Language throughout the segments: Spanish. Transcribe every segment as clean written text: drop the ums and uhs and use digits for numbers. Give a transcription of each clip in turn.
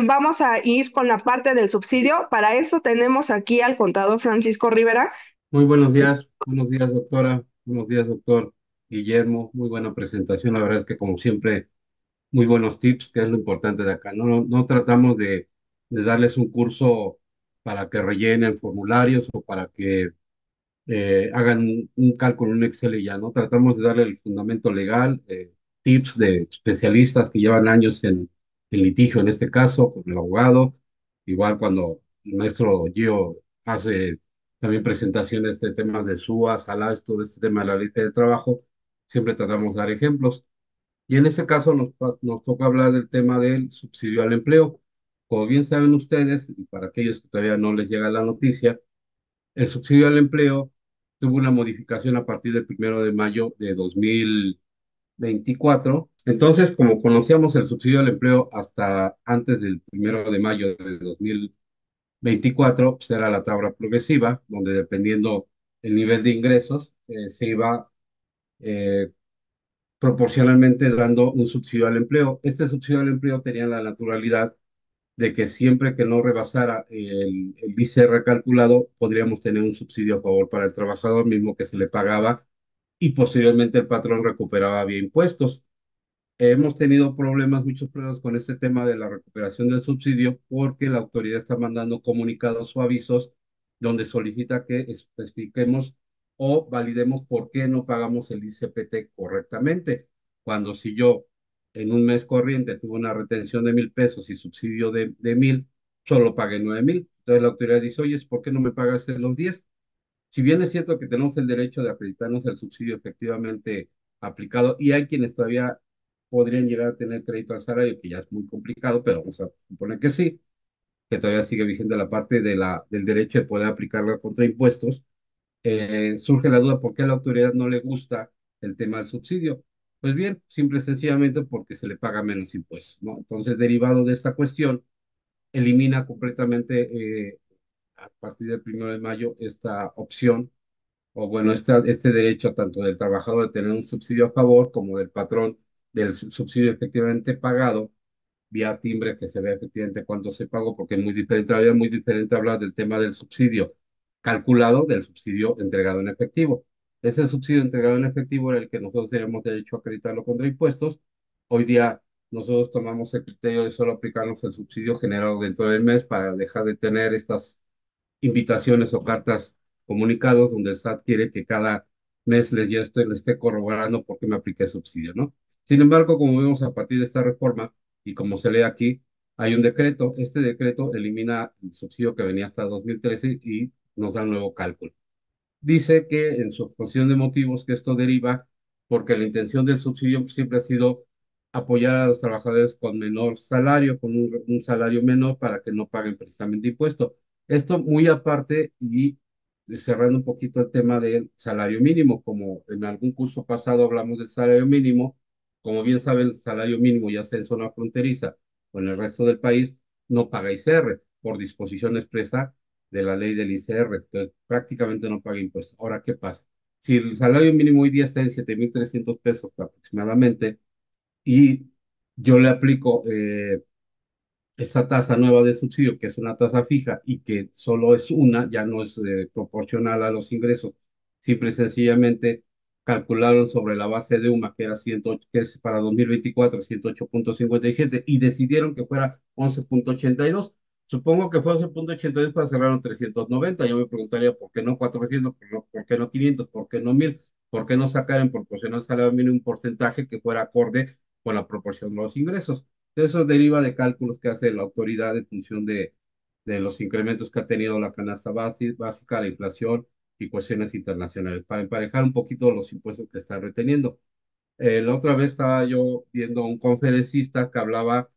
Vamos a ir con la parte del subsidio. Para eso tenemos aquí al contador Francisco Rivera. Muy buenos días, doctora, buenos días, doctor Guillermo, muy buena presentación, la verdad es que como siempre, muy buenos tips, que es lo importante de acá, no tratamos de darles un curso para que rellenen formularios o para que hagan un cálculo en un Excel y ya, ¿no? Tratamos de darle el fundamento legal, tips de especialistas que llevan años en litigio, en este caso, con el abogado, igual cuando el maestro Gio hace también presentaciones de temas de SUA, SALAS, todo este tema de la ley de trabajo, siempre tratamos de dar ejemplos. Y en este caso nos toca hablar del tema del subsidio al empleo. Como bien saben ustedes, y para aquellos que todavía no les llega la noticia, el subsidio al empleo tuvo una modificación a partir del 1 de mayo de 2024. Entonces, como conocíamos el subsidio al empleo hasta antes del 1 de mayo de 2024, pues era la tabla progresiva, donde dependiendo el nivel de ingresos, se iba eh, proporcionalmente dando un subsidio al empleo. Este subsidio al empleo tenía la naturalidad de que siempre que no rebasara el ICR calculado, podríamos tener un subsidio a favor para el trabajador mismo que se le pagaba y posteriormente el patrón recuperaba vía impuestos. Hemos tenido problemas, muchos problemas con este tema de la recuperación del subsidio porque la autoridad está mandando comunicados o avisos donde solicita que especifiquemos o validemos por qué no pagamos el ICPT correctamente. Cuando si yo en un mes corriente tuve una retención de 1,000 pesos y subsidio de 1,000, solo pagué 9,000. Entonces la autoridad dice, oye, ¿por qué no me pagaste los 10? Si bien es cierto que tenemos el derecho de acreditarnos el subsidio efectivamente aplicado, y hay quienes todavía podrían llegar a tener crédito al salario, que ya es muy complicado, pero vamos a suponer que sí, que todavía sigue vigente la parte del derecho de poder aplicarla contra impuestos, surge la duda por qué a la autoridad no le gusta el tema del subsidio. Pues bien, simple y sencillamente porque se le paga menos impuestos, ¿no? Entonces, derivado de esta cuestión, elimina completamente a partir del 1 de mayo esta opción o bueno, este derecho tanto del trabajador de tener un subsidio a favor como del patrón del subsidio efectivamente pagado vía timbre que se vea efectivamente cuánto se pagó, porque es muy diferente, todavía muy diferente hablar del tema del subsidio calculado del subsidio entregado en efectivo. Ese subsidio entregado en efectivo era el que nosotros teníamos derecho a acreditarlo contra impuestos. Hoy día nosotros tomamos el criterio de solo aplicarnos el subsidio generado dentro del mes para dejar de tener estas invitaciones o cartas comunicados donde el SAT quiere que cada mes le esté corroborando por qué me apliqué subsidio, ¿no? Sin embargo, como vemos a partir de esta reforma y como se lee aquí, hay un decreto. Este decreto elimina el subsidio que venía hasta 2013 y nos da un nuevo cálculo. Dice que en su exposición de motivos que esto deriva porque la intención del subsidio siempre ha sido apoyar a los trabajadores con menor salario, con un salario menor para que no paguen precisamente impuestos. Esto muy aparte y cerrando un poquito el tema del salario mínimo, como en algún curso pasado hablamos del salario mínimo, como bien saben, el salario mínimo ya sea en zona fronteriza o en el resto del país, no paga ICR por disposición expresa de la ley del ICR, entonces prácticamente no paga impuestos. Ahora, ¿qué pasa? Si el salario mínimo hoy día está en 7,300 pesos aproximadamente y yo le aplico esa tasa nueva de subsidio, que es una tasa fija y que solo es una, ya no es proporcional a los ingresos, simple y sencillamente calcularon sobre la base de UMA, que era 108, que es para 2024, 108,57 y decidieron que fuera 11,82. Supongo que fue 11,82 para cerrar en 390. Yo me preguntaría, ¿por qué no 400? ¿Por qué no 500? ¿Por qué no 1,000? ¿Por qué no sacar en proporción al salario mínimo un porcentaje que fuera acorde con la proporción de los ingresos? Eso deriva de cálculos que hace la autoridad en función de los incrementos que ha tenido la canasta básica, la inflación y cuestiones internacionales, para emparejar un poquito los impuestos que están reteniendo. La otra vez estaba yo viendo a un conferencista que hablaba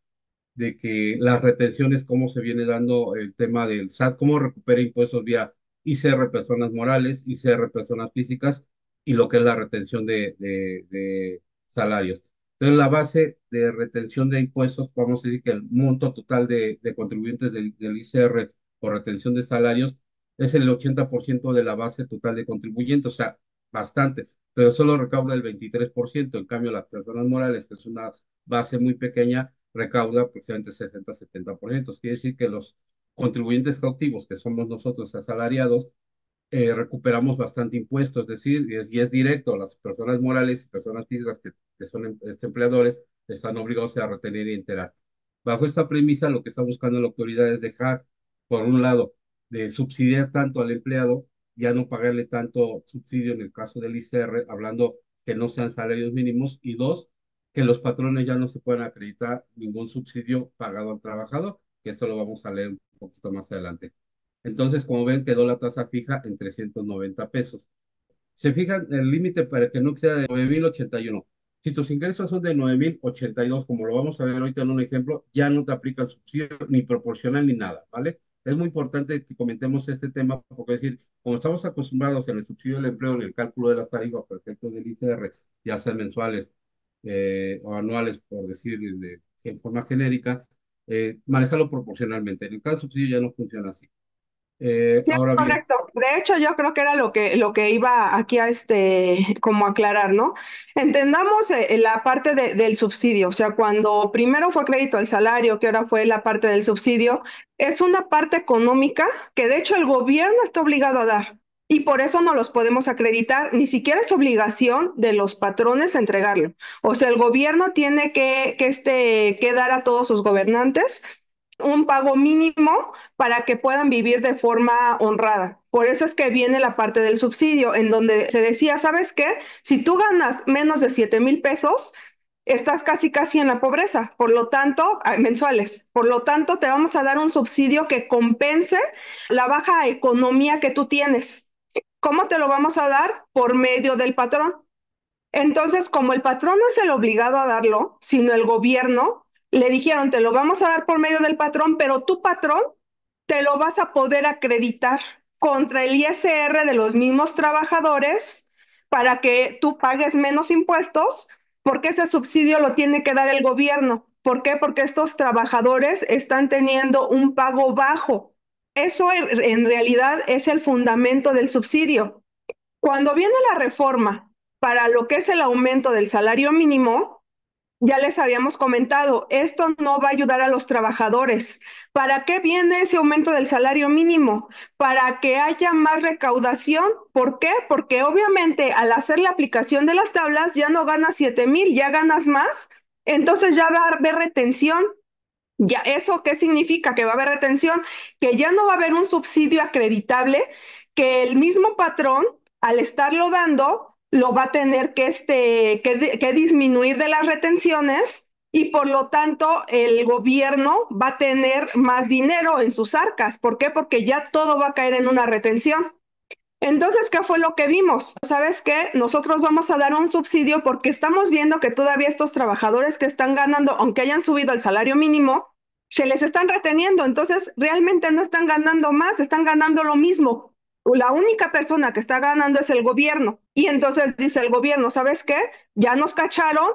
de que las retenciones, cómo se viene dando el tema del SAT, cómo recupera impuestos vía ICR personas morales, ICR personas físicas y lo que es la retención de salarios. Entonces, la base de retención de impuestos, vamos a decir que el monto total de contribuyentes del ICR por retención de salarios es el 80% de la base total de contribuyentes, o sea, bastante, pero solo recauda el 23%. En cambio, las personas morales, que es una base muy pequeña, recauda aproximadamente 60-70%. Quiere decir que los contribuyentes cautivos, que somos nosotros asalariados, recuperamos bastante impuestos, es decir, y es directo, las personas morales y personas físicas que son empleadores están obligados a retener y enterar. Bajo esta premisa, lo que está buscando la autoridad es dejar, por un lado, de subsidiar tanto al empleado, ya no pagarle tanto subsidio en el caso del ICR, hablando que no sean salarios mínimos, y dos, que los patrones ya no se puedan acreditar ningún subsidio pagado al trabajador, que esto lo vamos a leer un poquito más adelante. Entonces, como ven, quedó la tasa fija en 390 pesos. Se fijan el límite para que no exceda de 9,081. Si tus ingresos son de 9,082, como lo vamos a ver ahorita en un ejemplo, ya no te aplica el subsidio ni proporcional ni nada, ¿vale? Es muy importante que comentemos este tema porque es decir, como estamos acostumbrados en el subsidio del empleo, en el cálculo de las tarifas por efectos del ICR, ya sean mensuales o anuales, por decir en forma genérica, manejarlo proporcionalmente. En el caso del subsidio ya no funciona así. Sí, es Ahora bien, correcto. De hecho, yo creo que era lo que iba aquí a como aclarar, ¿no? Entendamos la parte del subsidio, o sea, cuando primero fue crédito al salario, que ahora fue la parte del subsidio, es una parte económica que de hecho el gobierno está obligado a dar y por eso no los podemos acreditar, ni siquiera es obligación de los patrones entregarlo. O sea, el gobierno tiene que dar a todos sus gobernantes un pago mínimo para que puedan vivir de forma honrada. Por eso es que viene la parte del subsidio, en donde se decía, ¿sabes qué? Si tú ganas menos de 7,000 pesos, estás casi casi en la pobreza, por lo tanto, mensuales. Por lo tanto, te vamos a dar un subsidio que compense la baja economía que tú tienes. ¿Cómo te lo vamos a dar? Por medio del patrón. Entonces, como el patrón no es el obligado a darlo, sino el gobierno, le dijeron, te lo vamos a dar por medio del patrón, pero tu patrón te lo vas a poder acreditar contra el ISR de los mismos trabajadores para que tú pagues menos impuestos, porque ese subsidio lo tiene que dar el gobierno. ¿Por qué? Porque estos trabajadores están teniendo un pago bajo. Eso en realidad es el fundamento del subsidio. Cuando viene la reforma para lo que es el aumento del salario mínimo, ya les habíamos comentado, esto no va a ayudar a los trabajadores. ¿Para qué viene ese aumento del salario mínimo? Para que haya más recaudación. ¿Por qué? Porque obviamente al hacer la aplicación de las tablas ya no ganas 7,000, ya ganas más. Entonces ya va a haber retención. Ya, ¿eso qué significa? Que va a haber retención, que ya no va a haber un subsidio acreditable, que el mismo patrón, al estarlo dando, lo va a tener que disminuir de las retenciones y por lo tanto el gobierno va a tener más dinero en sus arcas. ¿Por qué? Porque ya todo va a caer en una retención. Entonces, ¿qué fue lo que vimos? ¿Sabes qué? Nosotros vamos a dar un subsidio porque estamos viendo que todavía estos trabajadores que están ganando, aunque hayan subido el salario mínimo, se les están reteniendo. Entonces, realmente no están ganando más, están ganando lo mismo. La única persona que está ganando es el gobierno. Y entonces dice el gobierno, ¿sabes qué? Ya nos cacharon,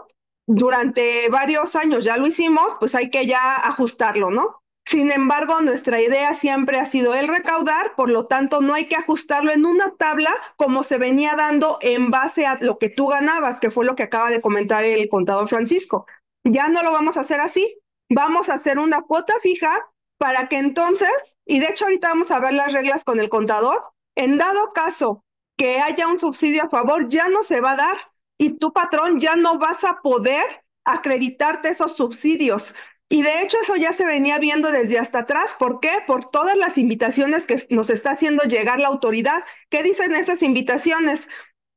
durante varios años ya lo hicimos, pues hay que ya ajustarlo, ¿no? Sin embargo, nuestra idea siempre ha sido el recaudar, por lo tanto, no hay que ajustarlo en una tabla como se venía dando en base a lo que tú ganabas, que fue lo que acaba de comentar el contador Francisco. Ya no lo vamos a hacer así, vamos a hacer una cuota fija para que entonces, y de hecho ahorita vamos a ver las reglas con el contador, en dado caso que haya un subsidio a favor, ya no se va a dar y tu patrón ya no vas a poder acreditarte esos subsidios. Y de hecho eso ya se venía viendo desde hasta atrás. ¿Por qué? Por todas las invitaciones que nos está haciendo llegar la autoridad. ¿Qué dicen esas invitaciones?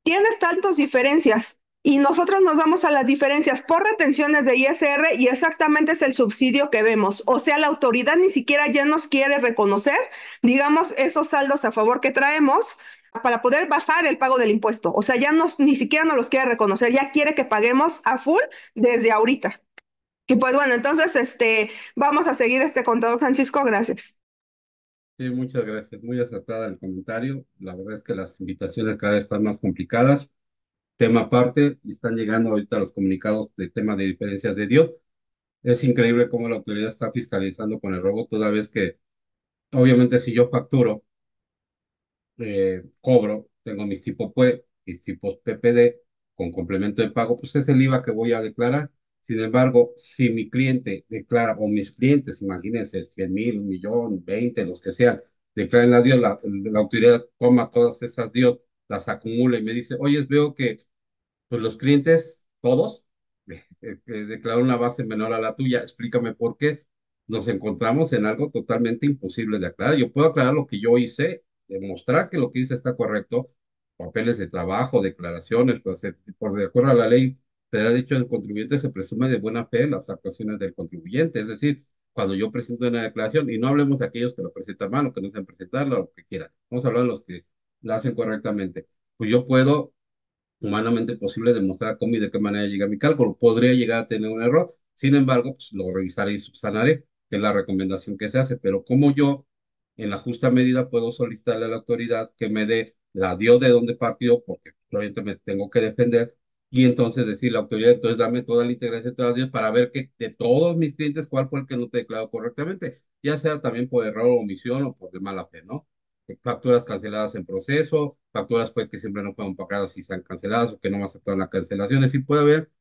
Tienes tantas diferencias y nosotros nos vamos a las diferencias por retenciones de ISR y exactamente es el subsidio que vemos. O sea, la autoridad ni siquiera ya nos quiere reconocer, digamos, esos saldos a favor que traemos para poder bajar el pago del impuesto. O sea, ni siquiera nos los quiere reconocer, ya quiere que paguemos a full desde ahorita. Y pues bueno, entonces vamos a seguir contador Francisco, gracias. sí, muchas gracias. Muy acertada el comentario. La verdad es que las invitaciones cada vez están más complicadas. Tema aparte, y están llegando ahorita los comunicados de tema de diferencias de Dios. Es increíble cómo la autoridad está fiscalizando con el robo, toda vez que, obviamente, si yo facturo, cobro, tengo mis tipos PUE, mis tipos PPD, con complemento de pago, pues es el IVA que voy a declarar. Sin embargo, si mi cliente declara, o mis clientes, imagínense, 100,000, 1,000,000, 20, los que sean, declaran la DIO, la autoridad toma todas esas DIO, las acumula y me dice, oye, veo que pues los clientes, todos, declararon una base menor a la tuya. Explícame por qué. Nos encontramos en algo totalmente imposible de aclarar. Yo puedo aclarar lo que yo hice, demostrar que lo que hice está correcto, papeles de trabajo, declaraciones, pues, por de acuerdo a la ley federal de hecho el contribuyente se presume de buena fe en las actuaciones del contribuyente. Es decir, cuando yo presento una declaración, y no hablemos de aquellos que lo presentan mal o que no saben presentarla o que quieran, vamos a hablar de los que la hacen correctamente. Pues yo puedo humanamente posible demostrar cómo y de qué manera llega mi cálculo. Podría llegar a tener un error, sin embargo, pues lo revisaré y subsanaré, que es la recomendación que se hace, pero como yo, en la justa medida, puedo solicitarle a la autoridad que me dé la dio de dónde partió, porque obviamente me tengo que defender, y entonces decir la autoridad, entonces dame toda la integración de todas las dios para ver que de todos mis clientes, cuál fue el que no te declaró correctamente, ya sea también por error o omisión o por de mala fe, ¿no? Facturas canceladas en proceso, facturas pues que siempre no fueron pagadas y están canceladas o que no me aceptaron la cancelación, es decir, puede haber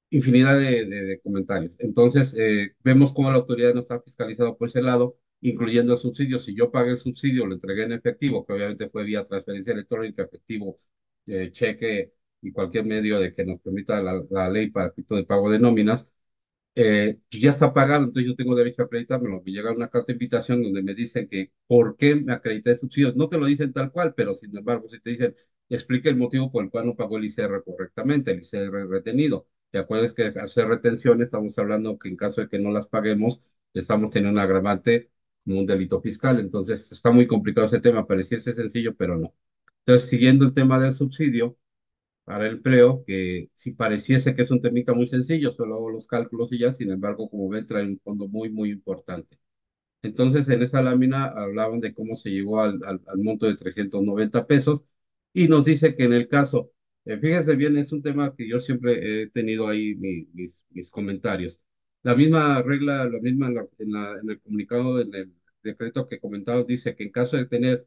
infinidad de comentarios. Entonces, vemos cómo la autoridad no está fiscalizada por ese lado, incluyendo el subsidio. Si yo pagué el subsidio, lo entregué en efectivo, que obviamente fue vía transferencia electrónica, efectivo, cheque y cualquier medio de que nos permita la ley para efecto de pago de nóminas, ya está pagado, entonces yo tengo derecho a acreditármelo. Me llega una carta de invitación donde me dicen que por qué me acredité de subsidios. No te lo dicen tal cual, pero sin embargo, si te dicen, explique el motivo por el cual no pagó el ICR correctamente, el ICR retenido. ¿Te acuerdas que hacer retención, estamos hablando que en caso de que no las paguemos, estamos teniendo un agravante como un delito fiscal? Entonces, está muy complicado ese tema. Pareciese sencillo, pero no. Entonces, siguiendo el tema del subsidio para el empleo, que si pareciese que es un temita muy sencillo, solo hago los cálculos y ya, sin embargo, como ven, trae un fondo muy, muy importante. Entonces, en esa lámina hablaban de cómo se llegó al monto de 390 pesos y nos dice que en el caso, fíjese bien, es un tema que yo siempre he tenido ahí mis comentarios. La misma regla, la misma en el comunicado, en el decreto que comentaba, dice que en caso de tener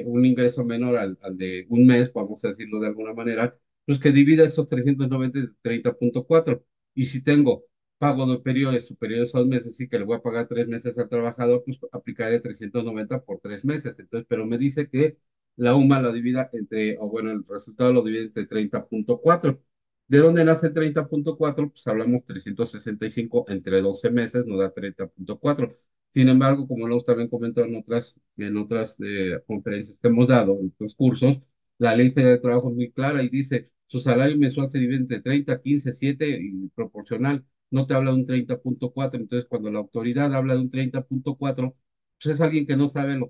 un ingreso menor al de un mes, vamos a decirlo de alguna manera, pues que divida esos 390 de 30,4. Y si tengo pago de periodos superiores a 2 meses y que le voy a pagar 3 meses al trabajador, pues aplicaré 390 por 3 meses. Entonces, pero me dice que la UMA la divida entre, o bueno, el resultado lo divide entre 30,4. ¿De dónde nace 30,4? Pues hablamos 365 entre 12 meses, nos da 30,4. Sin embargo, como lo hemos también comentado en otras conferencias que hemos dado, en otros cursos, la ley federal de trabajo es muy clara y dice, su salario mensual se divide entre 30, 15, 7 y proporcional. No te habla de un 30,4. Entonces, cuando la autoridad habla de un 30,4, pues es alguien que no sabe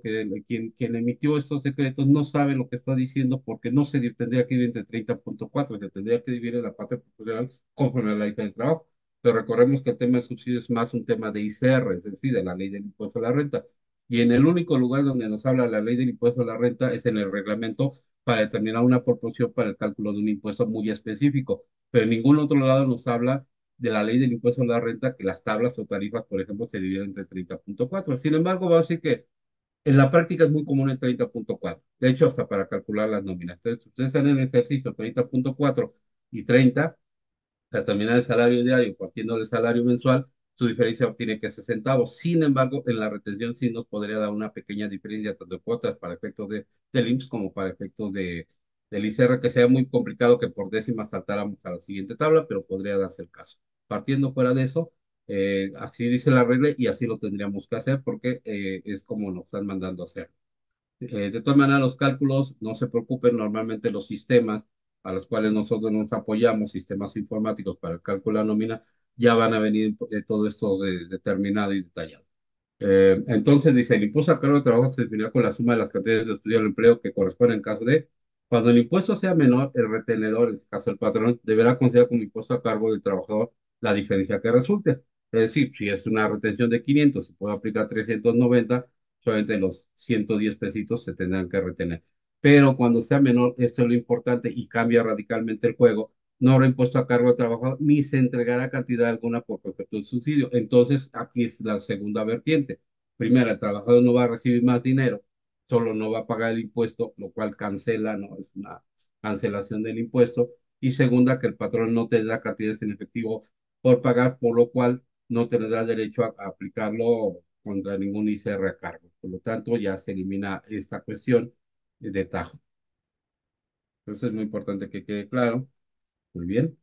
quien emitió estos decretos no sabe lo que está diciendo porque no se tendría que dividir entre 30,4, se tendría que dividir en la parte proporcional conforme a la ley del trabajo. Pero recordemos que el tema del subsidio es más un tema de ICR, es decir, de la ley del impuesto a la renta. Y en el único lugar donde nos habla la ley del impuesto a la renta es en el reglamento para determinar una proporción para el cálculo de un impuesto muy específico. Pero en ningún otro lado nos habla de la ley del impuesto a la renta que las tablas o tarifas, por ejemplo, se dividen entre 30,4. Sin embargo, va a decir que en la práctica es muy común el 30,4. De hecho, hasta para calcular las nóminas. Entonces, ustedes están en el ejercicio 30,4 y 30 para terminar el salario diario, partiendo del salario mensual, su diferencia tiene que ser centavos. Sin embargo, en la retención sí nos podría dar una pequeña diferencia, tanto de cuotas para efectos del IMSS como para efectos del ICR, que sea muy complicado que por décimas saltáramos a la siguiente tabla, pero podría darse el caso. Partiendo fuera de eso, así dice la regla y así lo tendríamos que hacer porque es como nos están mandando a hacer. De todas maneras, los cálculos, no se preocupen, normalmente los sistemas a los cuales nosotros nos apoyamos, sistemas informáticos para el cálculo de la nómina, ya van a venir todo esto determinado y detallado. Entonces dice, el impuesto a cargo de trabajo se definirá con la suma de las cantidades de estudio del empleo que corresponden en caso de, cuando el impuesto sea menor, el retenedor, en este caso el patrón, deberá considerar como impuesto a cargo del trabajador la diferencia que resulte. Es decir, si es una retención de 500, se puede aplicar 390, solamente los 110 pesitos se tendrán que retener. Pero cuando sea menor, esto es lo importante y cambia radicalmente el juego, no habrá impuesto a cargo del trabajador ni se entregará cantidad alguna por efecto del subsidio. Entonces, aquí es la segunda vertiente. Primero, el trabajador no va a recibir más dinero, solo no va a pagar el impuesto, lo cual cancela, ¿no? Es una cancelación del impuesto. Y segunda, que el patrón no te da cantidades en efectivo por pagar, por lo cual no tendrá derecho a aplicarlo contra ningún ICR a cargo. Por lo tanto, ya se elimina esta cuestión de tajo. Entonces es muy importante que quede claro. Muy bien.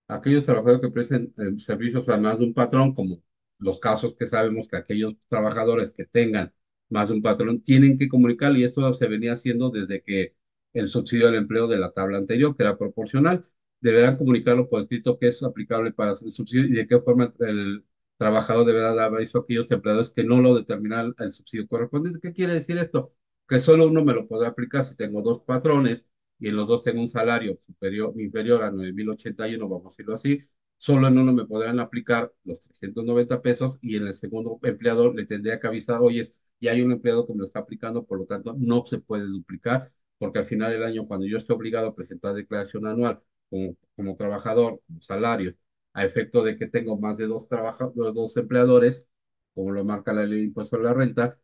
Aquellos trabajadores que presten servicios a más de un patrón, como los casos que sabemos que aquellos trabajadores que tengan más de un patrón tienen que comunicar, y esto se venía haciendo desde que el subsidio al empleo de la tabla anterior, que era proporcional, deberán comunicarlo por escrito que es aplicable para el subsidio y de qué forma el trabajador deberá dar aviso a aquellos empleadores que no lo determinan el subsidio correspondiente. ¿Qué quiere decir esto? Que solo uno me lo podrá aplicar si tengo dos patrones y en los dos tengo un salario superior, inferior a 9,081, vamos a decirlo así, solo en uno me podrán aplicar los 390 pesos y en el segundo empleador le tendría que avisar, oye, ya hay un empleado que me lo está aplicando, por lo tanto no se puede duplicar, porque al final del año, cuando yo esté obligado a presentar declaración anual como trabajador, como salario, a efecto de que tengo más de dos empleadores, como lo marca la ley de impuesto a la renta,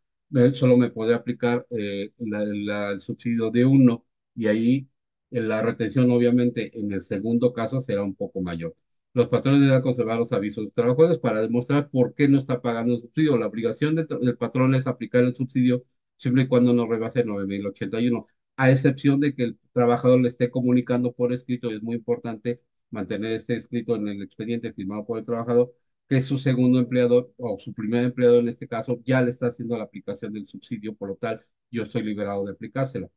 solo me puede aplicar el subsidio de uno y ahí la retención obviamente en el segundo caso será un poco mayor. Los patrones deberán conservar los avisos de los trabajadores para demostrar por qué no está pagando el subsidio. La obligación del patrón es aplicar el subsidio siempre y cuando no rebase 9,081, a excepción de que el trabajador le esté comunicando por escrito, y es muy importante mantener este escrito en el expediente firmado por el trabajador, que su segundo empleador o su primer empleador en este caso ya le está haciendo la aplicación del subsidio, por lo tal yo estoy liberado de aplicárselo.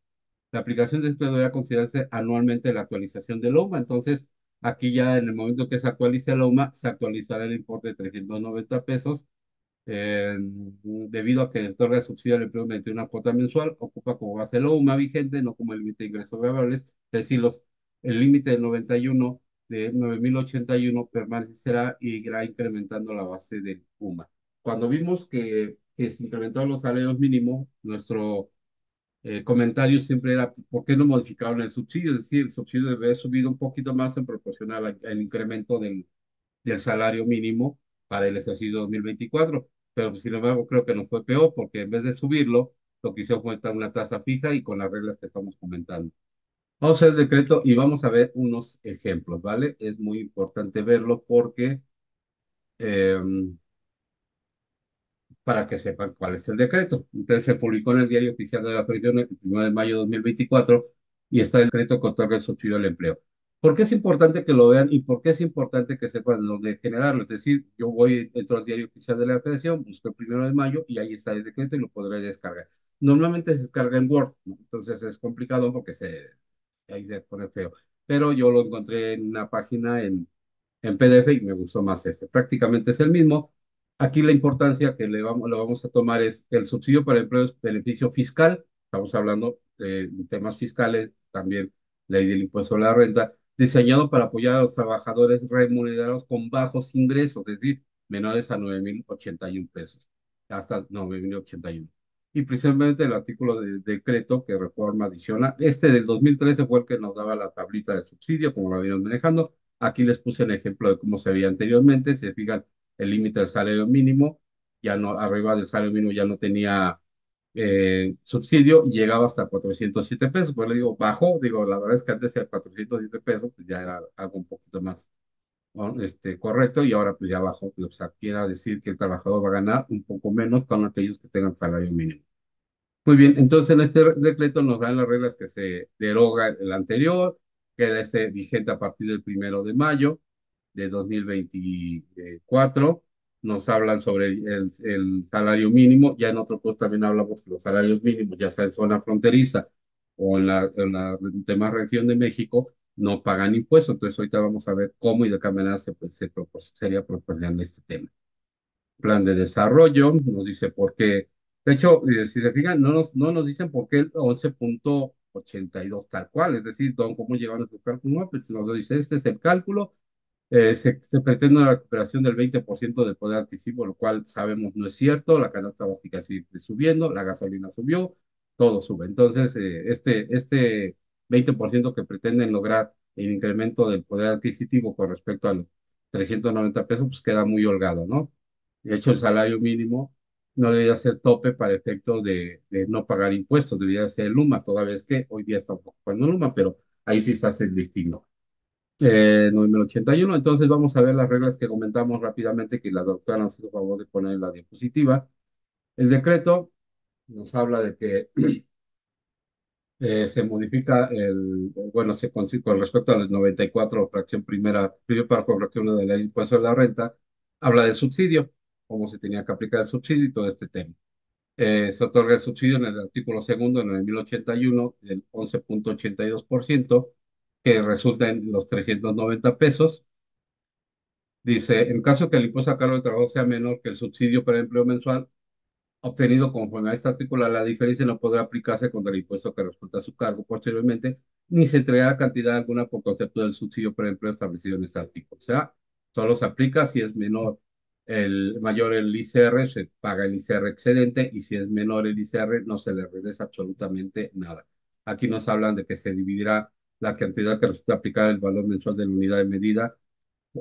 La aplicación de empleo debe considerarse anualmente la actualización del OMA. Entonces, aquí ya en el momento que se actualice el OMA, se actualizará el importe de 390 pesos. Debido a que otorga el subsidio al empleo mediante una cuota mensual, ocupa como base el OMA vigente, no como el límite de ingresos grabables. Es decir, el límite de 91 de 9,081 permanecerá y irá incrementando la base del UMA. Cuando vimos que se incrementaron los salarios mínimos, nuestro comentario siempre era, ¿por qué no modificaron el subsidio? Es decir, el subsidio debe haber subido un poquito más en proporción al incremento del salario mínimo para el ejercicio 2024. Pero sin embargo, creo que no fue peor porque en vez de subirlo, lo que hizo fue aumentar una tasa fija y con las reglas que estamos comentando. Vamos a ver el decreto y vamos a ver unos ejemplos, ¿vale? Es muy importante verlo porque eh, para que sepan cuál es el decreto. Entonces se publicó en el Diario Oficial de la Federación el 1 de mayo de 2024 y está el decreto que otorga el subsidio al empleo. ¿Por qué es importante que lo vean y por qué es importante que sepan dónde generarlo? Es decir, yo voy dentro del Diario Oficial de la Federación, busco el 1 de mayo y ahí está el decreto y lo podré descargar. Normalmente se descarga en Word, ¿no? Entonces es complicado porque ahí se pone feo. Pero yo lo encontré en una página en PDF y me gustó más este. Prácticamente es el mismo. Aquí la importancia que lo vamos a tomar es que el subsidio para empleo es beneficio fiscal. Estamos hablando de temas fiscales, también ley del impuesto a la renta, diseñado para apoyar a los trabajadores remunerados con bajos ingresos, es decir, menores a 9,081 pesos, hasta 9,081. Y precisamente el artículo de decreto que reforma adiciona, este del 2013 fue el que nos daba la tablita de subsidio, como lo habíamos manejando. Aquí les puse el ejemplo de cómo se veía anteriormente. Se fijan, el límite del salario mínimo, ya no, arriba del salario mínimo ya no tenía subsidio, llegaba hasta 407 pesos. Pues le digo, bajó, digo, la verdad es que antes era 407 pesos, pues ya era algo un poquito más, ¿no? Correcto, y ahora pues ya bajó. O sea, quiere decir que el trabajador va a ganar un poco menos con aquellos que tengan salario mínimo. Muy bien, entonces en este decreto nos dan las reglas que se deroga el anterior, queda vigente a partir del 1 de mayo de 2024. Nos hablan sobre el salario mínimo. Ya en otro post también hablamos de los salarios mínimos, ya sea en zona fronteriza o en la demás región de México, no pagan impuestos. Entonces ahorita vamos a ver cómo y de qué manera sería proporcional este tema. Plan de desarrollo, nos dice por qué. De hecho, si se fijan, no nos dicen por qué el 11,82 tal cual, es decir, cómo llevan a cálculo. No, pues nos lo dice, este es el cálculo. Se pretende una recuperación del 20% del poder adquisitivo, lo cual sabemos no es cierto. La canasta básica sigue subiendo, la gasolina subió, todo sube. Entonces, este 20% que pretenden lograr el incremento del poder adquisitivo con respecto a los 390 pesos, pues queda muy holgado, ¿no? De hecho, el salario mínimo no debería ser tope para efectos de no pagar impuestos, debería ser el UMA, toda vez que hoy día está ocupando el UMA, pero ahí sí se hace el distingo. 9081. Entonces vamos a ver las reglas que comentamos rápidamente, que la doctora nos hizo favor de poner en la diapositiva. El decreto nos habla de que se modifica bueno, con respecto al 94, fracción primera, primer párrafo, fracción 1 de la ley de impuesto de la renta, habla del subsidio, cómo se tenía que aplicar el subsidio y todo este tema. Se otorga el subsidio en el artículo segundo, en el 1081, el 11.82%, que resulta en los 390 pesos. Dice, en caso que el impuesto a cargo del trabajo sea menor que el subsidio por empleo mensual, obtenido conforme a este artículo, la diferencia no podrá aplicarse contra el impuesto que resulta a su cargo posteriormente, ni se entregará cantidad alguna por concepto del subsidio por empleo establecido en este artículo. O sea, solo se aplica si es mayor el ICR, se paga el ICR excedente, y si es menor el ICR, no se le regresa absolutamente nada. Aquí nos hablan de que se dividirá la cantidad que resulta aplicar el valor mensual de la unidad de medida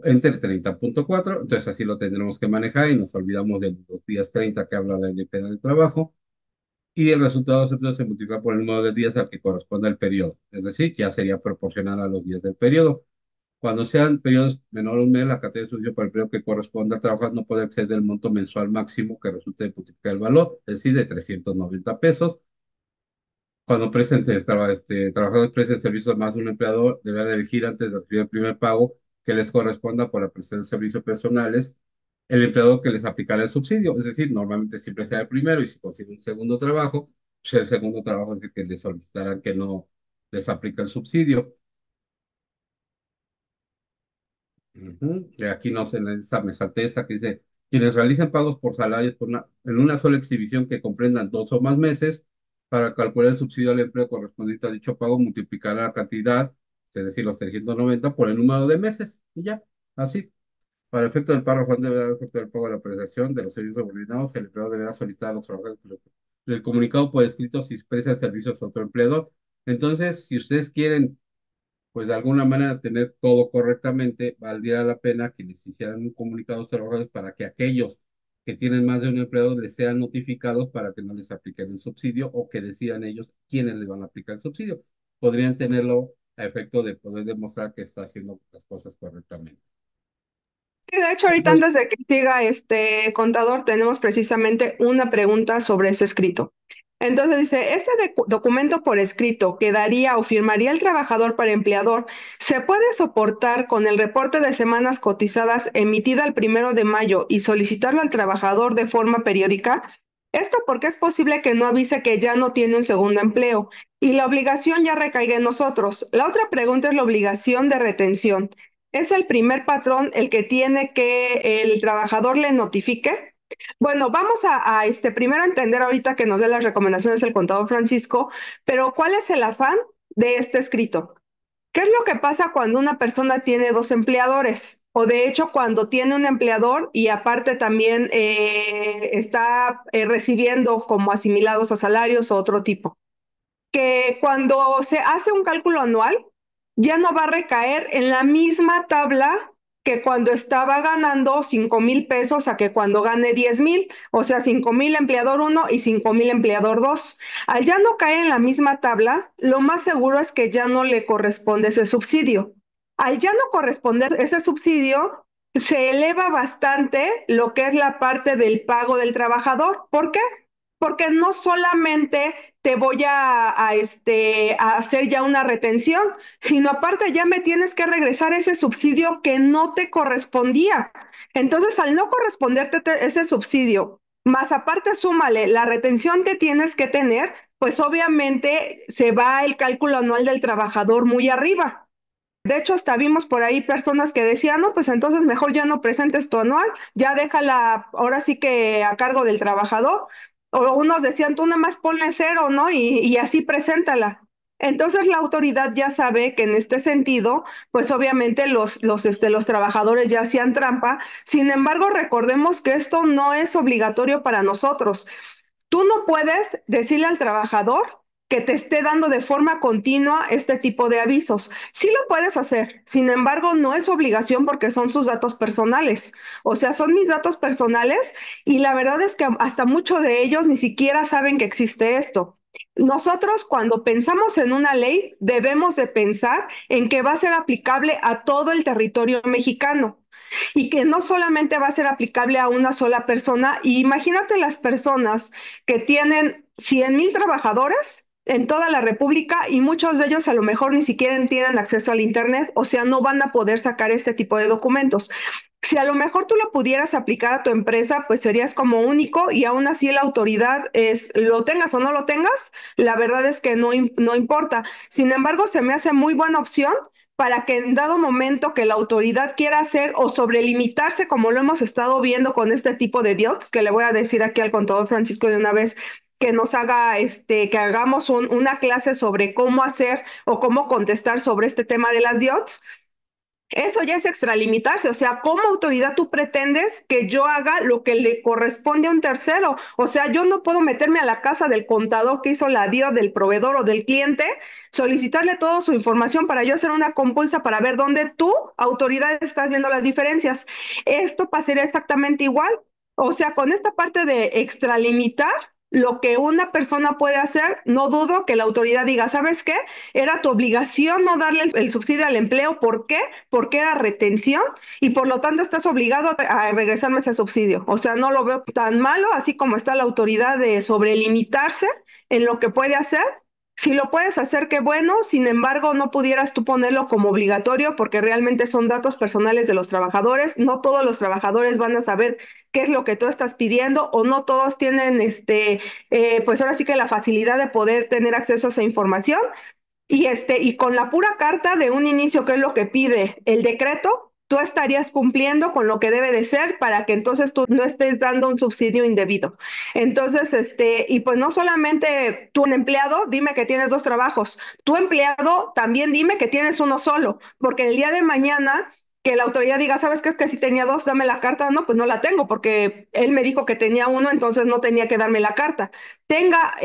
entre 30.4, entonces así lo tendremos que manejar y nos olvidamos de los días 30 que habla la LP del trabajo, y el resultado siempre se multiplica por el número de días al que corresponde el periodo, es decir, ya sería proporcional a los días del periodo. Cuando sean periodos menor a un mes, la cantidad de subsidio por el periodo que corresponde al trabajo no puede exceder el monto mensual máximo que resulte de multiplicar el valor, es decir, de 390 pesos. Cuando trabajadores presten servicios a más de un empleador, deberán elegir antes de recibir el primer pago que les corresponda por la prestación de servicios personales el empleador que les aplicará el subsidio. Es decir, normalmente siempre sea el primero, y si consiguen un segundo trabajo, pues el segundo trabajo es el que les solicitarán que no les aplique el subsidio. Ujú. Y aquí no se en esa me salté esta que dice, quienes realicen pagos por salarios en una sola exhibición que comprendan 2 o más meses, para calcular el subsidio al empleo correspondiente a dicho pago, multiplicar la cantidad, es decir, los 390 por el número de meses, y ya, así. Para efecto del párrafo antes de dar efecto del pago de la prestación de los servicios subordinados, el empleador deberá solicitar a los trabajadores el comunicado por escrito si presta servicios a otro empleador. Entonces, si ustedes quieren, pues de alguna manera tener todo correctamente, valdría la pena que les hicieran un comunicado a los trabajadores para que aquellos que tienen más de un empleado les sean notificados para que no les apliquen el subsidio, o que decidan ellos quiénes les van a aplicar el subsidio. Podrían tenerlo a efecto de poder demostrar que está haciendo las cosas correctamente. Sí, de hecho, ahorita Entonces, antes de que siga este contador, tenemos precisamente una pregunta sobre ese escrito. Entonces dice, ¿este documento por escrito que daría o firmaría el trabajador para empleador se puede soportar con el reporte de semanas cotizadas emitido el 1 de mayo y solicitarlo al trabajador de forma periódica? Esto porque es posible que no avise que ya no tiene un segundo empleo y la obligación ya recaiga en nosotros. La otra pregunta es la obligación de retención. ¿Es el primer patrón el que tiene que el trabajador le notifique? Bueno, vamos a primero entender ahorita que nos dé las recomendaciones el contador Francisco, pero ¿cuál es el afán de este escrito? ¿Qué es lo que pasa cuando una persona tiene dos empleadores? O de hecho, cuando tiene un empleador y aparte también está recibiendo como asimilados a salarios o otro tipo, que cuando se hace un cálculo anual, ya no va a recaer en la misma tabla que cuando estaba ganando 5,000 pesos a que cuando gane 10,000, o sea, 5,000 empleador uno y 5,000 empleador 2. Al ya no caer en la misma tabla, lo más seguro es que ya no le corresponde ese subsidio. Al ya no corresponder ese subsidio, se eleva bastante lo que es la parte del pago del trabajador. ¿Por qué? Porque no solamente te voy a hacer ya una retención, sino aparte ya me tienes que regresar ese subsidio que no te correspondía. Entonces, al no corresponderte ese subsidio, más aparte súmale la retención que tienes que tener, pues obviamente se va el cálculo anual del trabajador muy arriba. De hecho, hasta vimos por ahí personas que decían, no, pues entonces mejor ya no presentes tu anual, ya déjala ahora sí que a cargo del trabajador. O unos decían, tú nada más ponle cero, ¿no? Y así preséntala. Entonces la autoridad ya sabe que en este sentido, pues obviamente los trabajadores ya hacían trampa. Sin embargo, recordemos que esto no es obligatorio para nosotros. Tú no puedes decirle al trabajador que te esté dando de forma continua este tipo de avisos. Sí lo puedes hacer, sin embargo, no es obligación porque son sus datos personales. O sea, son mis datos personales y la verdad es que hasta muchos de ellos ni siquiera saben que existe esto. Nosotros cuando pensamos en una ley debemos de pensar en que va a ser aplicable a todo el territorio mexicano y que no solamente va a ser aplicable a una sola persona. Y imagínate las personas que tienen 100,000 trabajadores en toda la República y muchos de ellos a lo mejor ni siquiera tienen acceso al Internet, o sea, no van a poder sacar este tipo de documentos. Si a lo mejor tú lo pudieras aplicar a tu empresa, pues serías como único y aún así la autoridad es, lo tengas o no lo tengas, la verdad es que no importa. Sin embargo, se me hace muy buena opción para que en dado momento que la autoridad quiera hacer o sobrelimitarse, como lo hemos estado viendo con este tipo de DIOTs, que le voy a decir aquí al contador Francisco de una vez, que nos haga, que hagamos una clase sobre cómo hacer o cómo contestar sobre este tema de las DIOTs. Eso ya es extralimitarse, o sea, ¿cómo autoridad tú pretendes que yo haga lo que le corresponde a un tercero? O sea, yo no puedo meterme a la casa del contador que hizo la DIO del proveedor o del cliente, solicitarle toda su información para yo hacer una compulsa para ver dónde tú, autoridad, estás viendo las diferencias. Esto pasaría exactamente igual. O sea, con esta parte de extralimitar lo que una persona puede hacer, no dudo que la autoridad diga, ¿sabes qué? Era tu obligación no darle el subsidio al empleo. ¿Por qué? Porque era retención y por lo tanto estás obligado a regresarme ese subsidio. O sea, no lo veo tan malo, así como está la autoridad de sobrelimitarse en lo que puede hacer. Si lo puedes hacer, qué bueno. Sin embargo, no pudieras tú ponerlo como obligatorio porque realmente son datos personales de los trabajadores. No todos los trabajadores van a saber qué es lo que tú estás pidiendo o no todos tienen, pues ahora sí que la facilidad de poder tener acceso a esa información. Y con la pura carta de un inicio, que es lo que pide el decreto, tú estarías cumpliendo con lo que debe de ser para que entonces tú no estés dando un subsidio indebido. Entonces, y pues no solamente tú, un empleado, dime que tienes dos trabajos. Tu empleado, también dime que tienes uno solo, porque el día de mañana que la autoridad diga, ¿sabes qué? Es que si tenía dos, dame la carta. No, pues no la tengo porque él me dijo que tenía uno, entonces no tenía que darme la carta. Tenga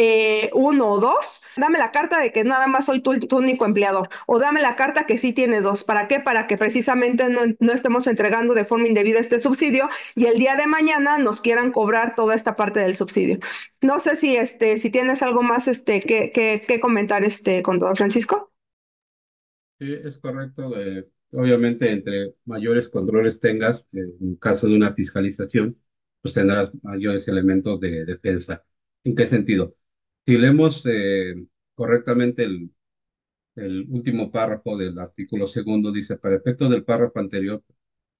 uno o dos, dame la carta de que nada más soy tu único empleador, o dame la carta que sí tienes dos. ¿Para qué? Para que precisamente no estemos entregando de forma indebida este subsidio y el día de mañana nos quieran cobrar toda esta parte del subsidio. No sé si tienes algo más que comentar, contador Francisco. Sí, es correcto. Obviamente, entre mayores controles tengas, en caso de una fiscalización, pues tendrás mayores elementos de defensa. ¿En qué sentido? Si leemos correctamente el último párrafo del artículo segundo, dice, para efecto del párrafo anterior,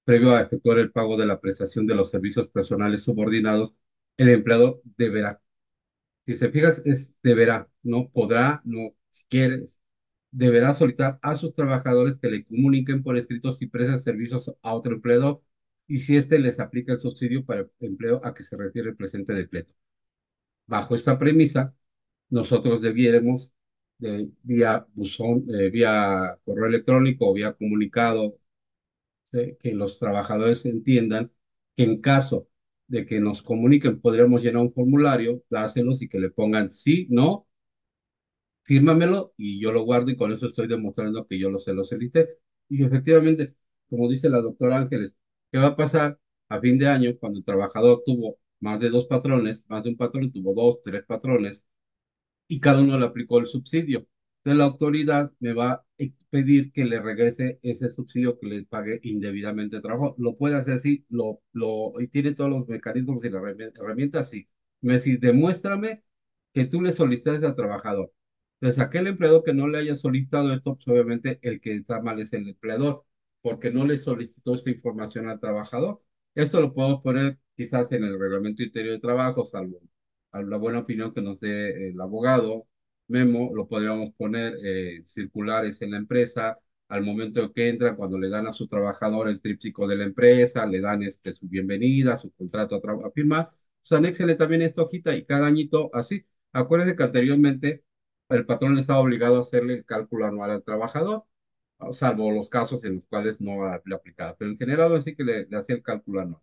previo a efectuar el pago de la prestación de los servicios personales subordinados, el empleador deberá. Si se fijas, es deberá, no podrá, no si quieres. Deberá solicitar a sus trabajadores que le comuniquen por escrito si prestan servicios a otro empleador y si éste les aplica el subsidio para empleo a que se refiere el presente decreto. Bajo esta premisa, nosotros debiéramos, vía buzón, vía correo electrónico o vía comunicado, que los trabajadores entiendan que en caso de que nos comuniquen, podríamos llenar un formulario, dárselos y que le pongan sí, no, fírmamelo y yo lo guardo y con eso estoy demostrando que yo se lo solicité. Y efectivamente, como dice la doctora Ángeles, ¿qué va a pasar a fin de año cuando el trabajador tuvo más de dos patrones, más de un patrón, tuvo dos, tres patrones? Y cada uno le aplicó el subsidio. Entonces la autoridad me va a pedir que le regrese ese subsidio que le pague indebidamente de trabajo. Lo puede hacer así, y tiene todos los mecanismos y las herramientas, sí. Me dice, demuéstrame que tú le solicitaste al trabajador. Entonces, aquel empleador que no le haya solicitado esto, pues obviamente el que está mal es el empleador, porque no le solicitó esta información al trabajador. Esto lo podemos poner quizás en el reglamento interior de trabajo, salvo a la buena opinión que nos dé el abogado Memo, lo podríamos poner circulares en la empresa, al momento que entran, cuando le dan a su trabajador el tríptico de la empresa, le dan su bienvenida, su contrato a firmar, pues anéxele también esta hojita y cada añito así. Acuérdense que anteriormente el patrón estaba obligado a hacerle el cálculo anual al trabajador, salvo los casos en los cuales no le aplicaba, pero en general así que le hacía el cálculo anual.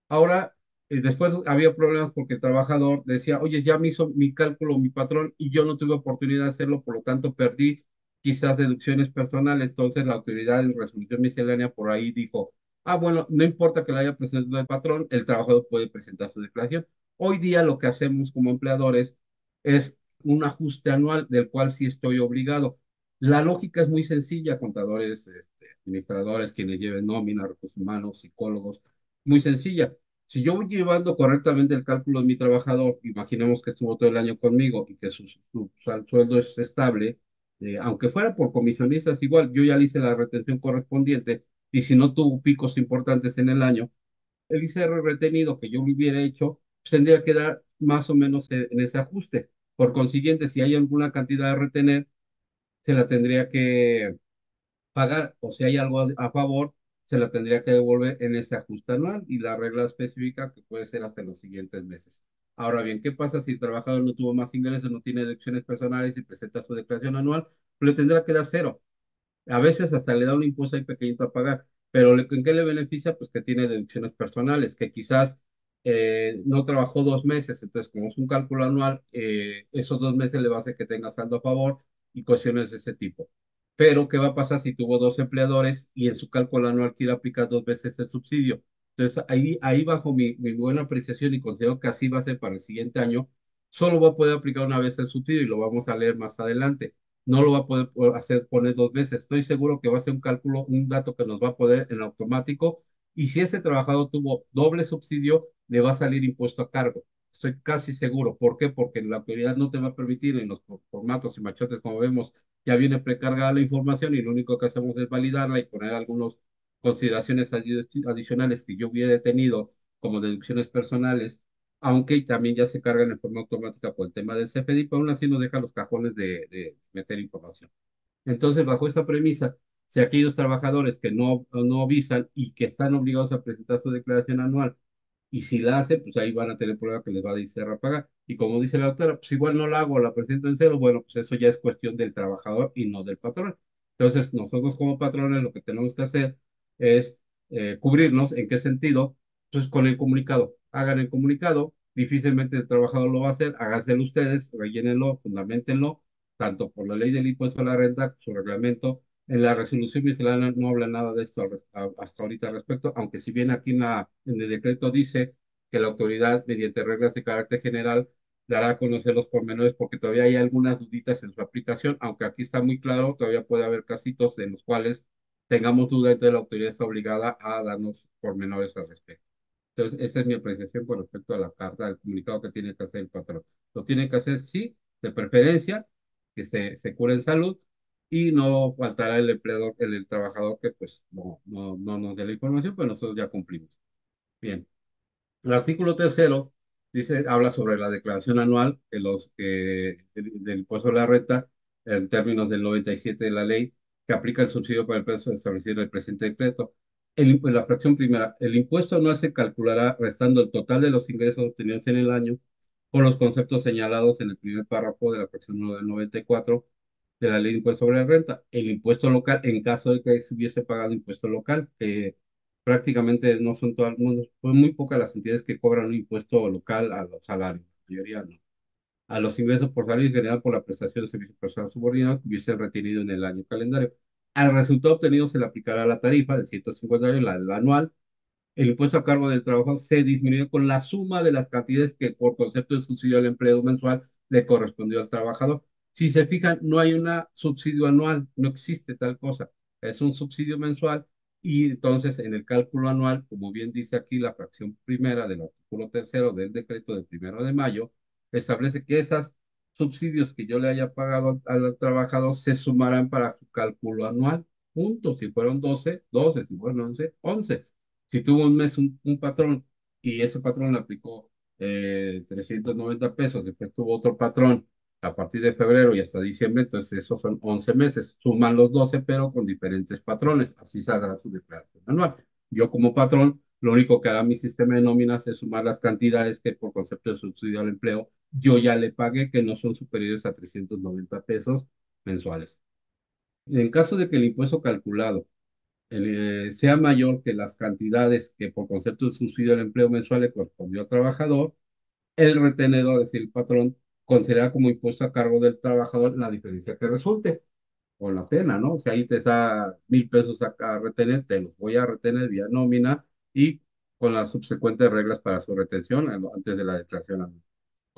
Ahora, después había problemas porque el trabajador decía, oye, ya me hizo mi cálculo mi patrón y yo no tuve oportunidad de hacerlo, por lo tanto perdí quizás deducciones personales. Entonces la autoridad en resolución miscelánea por ahí dijo, ah, bueno, no importa que la haya presentado el patrón, el trabajador puede presentar su declaración. Hoy día lo que hacemos como empleadores es un ajuste anual del cual sí estoy obligado. La lógica es muy sencilla, contadores, administradores, quienes lleven nómina, recursos humanos, psicólogos, muy sencilla. Si yo voy llevando correctamente el cálculo de mi trabajador, imaginemos que estuvo todo el año conmigo y que su sueldo es estable, aunque fuera por comisionistas, igual yo ya le hice la retención correspondiente y si no tuvo picos importantes en el año, el ICR retenido que yo lo hubiera hecho, pues tendría que dar más o menos en ese ajuste. Por consiguiente, si hay alguna cantidad a retener, se la tendría que pagar, o si hay algo a favor, se la tendría que devolver en ese ajuste anual y la regla específica que puede ser hasta los siguientes meses. Ahora bien, ¿qué pasa si el trabajador no tuvo más ingresos, no tiene deducciones personales y presenta su declaración anual? Pues le tendrá que dar cero. A veces hasta le da un impuesto ahí pequeñito a pagar, pero ¿en qué le beneficia? Pues que tiene deducciones personales, que quizás no trabajó 2 meses, entonces como es un cálculo anual, esos 2 meses le va a hacer que tenga saldo a favor y cuestiones de ese tipo. Pero, ¿qué va a pasar si tuvo dos empleadores y en su cálculo anual quiere aplicar 2 veces el subsidio? Entonces, ahí bajo mi buena apreciación y considero que así va a ser para el siguiente año, solo va a poder aplicar una vez el subsidio y lo vamos a leer más adelante, no lo va a poder hacer poner 2 veces. Estoy seguro que va a ser un cálculo, un dato que nos va a poder en automático. Y si ese trabajador tuvo doble subsidio, le va a salir impuesto a cargo. Estoy casi seguro. ¿Por qué? Porque la autoridad no te va a permitir en los formatos y machotes, como vemos, ya viene precargada la información y lo único que hacemos es validarla y poner algunas consideraciones adicionales que yo hubiera tenido como deducciones personales, aunque también ya se cargan en forma automática por el tema del CFDI, pero aún así nos deja los cajones de meter información. Entonces, bajo esta premisa, si aquellos trabajadores que no avisan y que están obligados a presentar su declaración anual, y si la hacen, pues ahí van a tener prueba que les va a decir a pagar. Y como dice la doctora, pues igual no la hago, la presento en cero, bueno, pues eso ya es cuestión del trabajador y no del patrón. Entonces, nosotros como patrones lo que tenemos que hacer es cubrirnos. ¿En qué sentido? Pues con el comunicado. Hagan el comunicado, difícilmente el trabajador lo va a hacer, háganselo ustedes, rellénenlo, fundamentenlo, tanto por la ley del impuesto a la renta, su reglamento. En la resolución miscelánea no habla nada de esto hasta ahorita al respecto, aunque si bien aquí en el decreto dice que la autoridad, mediante reglas de carácter general, dará a conocer los pormenores, porque todavía hay algunas duditas en su aplicación, aunque aquí está muy claro, todavía puede haber casitos en los cuales tengamos duda, entonces la autoridad está obligada a darnos pormenores al respecto. Entonces, esa es mi apreciación con respecto a la carta, al comunicado que tiene que hacer el patrón. Lo tiene que hacer, sí, de preferencia, que se cure en salud y no faltará el empleador, el trabajador que pues no nos dé la información, pues nosotros ya cumplimos. Bien. El artículo tercero dice, habla sobre la declaración anual de del impuesto a la renta en términos del 97 de la ley que aplica el subsidio para el peso establecido en el presente decreto. La fracción primera, el impuesto anual se calculará restando el total de los ingresos obtenidos en el año con los conceptos señalados en el primer párrafo de la fracción 1 del 94 de la ley de impuesto sobre la renta. El impuesto local, en caso de que se hubiese pagado impuesto local, prácticamente no son todas, son muy pocas las entidades que cobran un impuesto local a los salarios, la mayoría no. A los ingresos por salario general por la prestación de servicios personales subordinados que hubiese retenido en el año calendario. Al resultado obtenido se le aplicará la tarifa del 150 la anual. El impuesto a cargo del trabajo se disminuyó con la suma de las cantidades que por concepto de subsidio al empleo mensual le correspondió al trabajador. Si se fijan, no hay un subsidio anual, no existe tal cosa. Es un subsidio mensual y entonces en el cálculo anual, como bien dice aquí la fracción primera del artículo tercero del decreto del 1 de mayo, establece que esos subsidios que yo le haya pagado al trabajador se sumarán para su cálculo anual. Punto. Si fueron 12, 12. Si fueron 11, 11. Si tuvo un mes un patrón y ese patrón le aplicó 390 pesos, después tuvo otro patrón a partir de febrero y hasta diciembre, entonces esos son 11 meses. Suman los 12, pero con diferentes patrones. Así saldrá su declaración anual. Yo como patrón, lo único que hará mi sistema de nóminas es sumar las cantidades que por concepto de subsidio al empleo yo ya le pagué, que no son superiores a 390 pesos mensuales. En caso de que el impuesto calculado sea mayor que las cantidades que por concepto de subsidio al empleo mensual le correspondió al trabajador, el retenedor, es decir, el patrón, considera como impuesto a cargo del trabajador la diferencia que resulte, con la pena, ¿no? O sea, ahí te da 1,000 pesos a retener, te los voy a retener vía nómina y con las subsecuentes reglas para su retención antes de la declaración anual.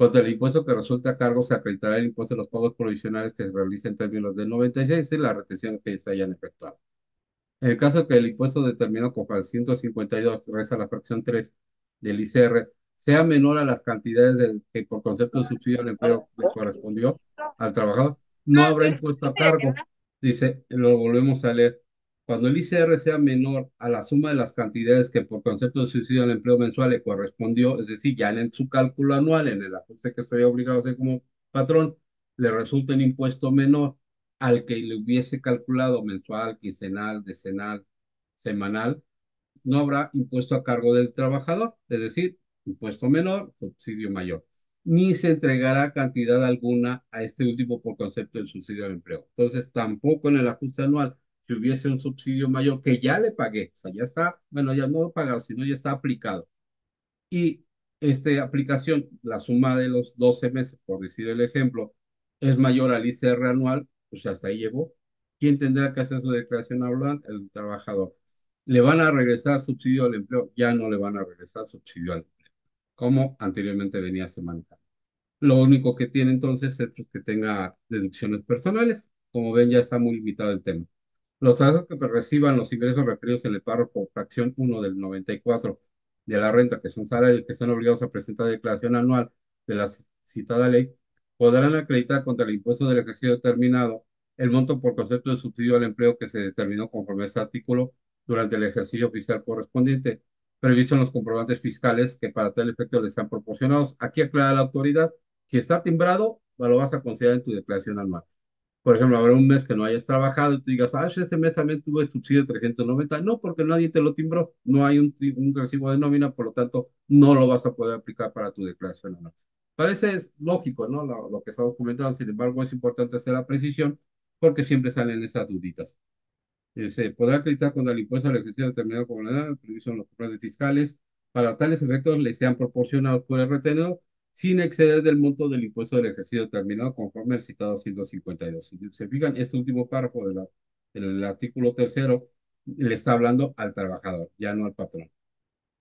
Contra el impuesto que resulta a cargo se acreditará el impuesto de los pagos provisionales que se realicen en términos del 96 y las retenciones que se hayan efectuado. En el caso que el impuesto determinado como el 152, que resta la fracción 3 del ICR, sea menor a las cantidades que por concepto de subsidio al empleo le correspondió al trabajador, no habrá impuesto a cargo. Dice, lo volvemos a leer. Cuando el ICR sea menor a la suma de las cantidades que por concepto de subsidio al empleo mensual le correspondió, es decir, ya en su cálculo anual, en el ajuste que estoy obligado a hacer como patrón, le resulta un impuesto menor al que le hubiese calculado mensual, quincenal, decenal, semanal, no habrá impuesto a cargo del trabajador, es decir, impuesto menor, subsidio mayor, ni se entregará cantidad alguna a este último por concepto del subsidio al empleo. Entonces, tampoco en el ajuste anual, si hubiese un subsidio mayor que ya le pagué, o sea, ya está, bueno, ya no lo he pagado, sino ya está aplicado, y esta aplicación, la suma de los 12 meses, por decir el ejemplo, es mayor al ICR anual, pues hasta ahí llegó. ¿Quién tendrá que hacer su declaración anual? El trabajador. ¿Le van a regresar subsidio al empleo? Ya no le van a regresar subsidio al empleo, como anteriormente venía se manejando. Lo único que tiene entonces es pues, que tenga deducciones personales. Como ven, ya está muy limitado el tema. Los trabajadores que reciban los ingresos referidos en el párrafo fracción 1 del 94 de la renta, que son salarios que son obligados a presentar declaración anual de la citada ley, podrán acreditar contra el impuesto del ejercicio determinado el monto por concepto de subsidio al empleo que se determinó conforme a este artículo durante el ejercicio fiscal correspondiente, previsto en los comprobantes fiscales que para tal efecto les sean proporcionados. Aquí aclara la autoridad, si está timbrado, lo vas a considerar en tu declaración anual. Por ejemplo, habrá un mes que no hayas trabajado y tú digas, este mes también tuve subsidio de 390. No, porque nadie te lo timbró. No hay un recibo de nómina, por lo tanto, no lo vas a poder aplicar para tu declaración anual. Parece lógico, ¿no? Lo que estamos comentando. Sin embargo, es importante hacer la precisión porque siempre salen esas duditas. Se podrá acreditar cuando el impuesto al ejercicio determinado como la edad, previsto en los planes fiscales, para tales efectos le sean proporcionados por el retenedor sin exceder del monto del impuesto del ejercicio determinado conforme al citado 152. Si se fijan, este último párrafo del artículo tercero le está hablando al trabajador, ya no al patrón.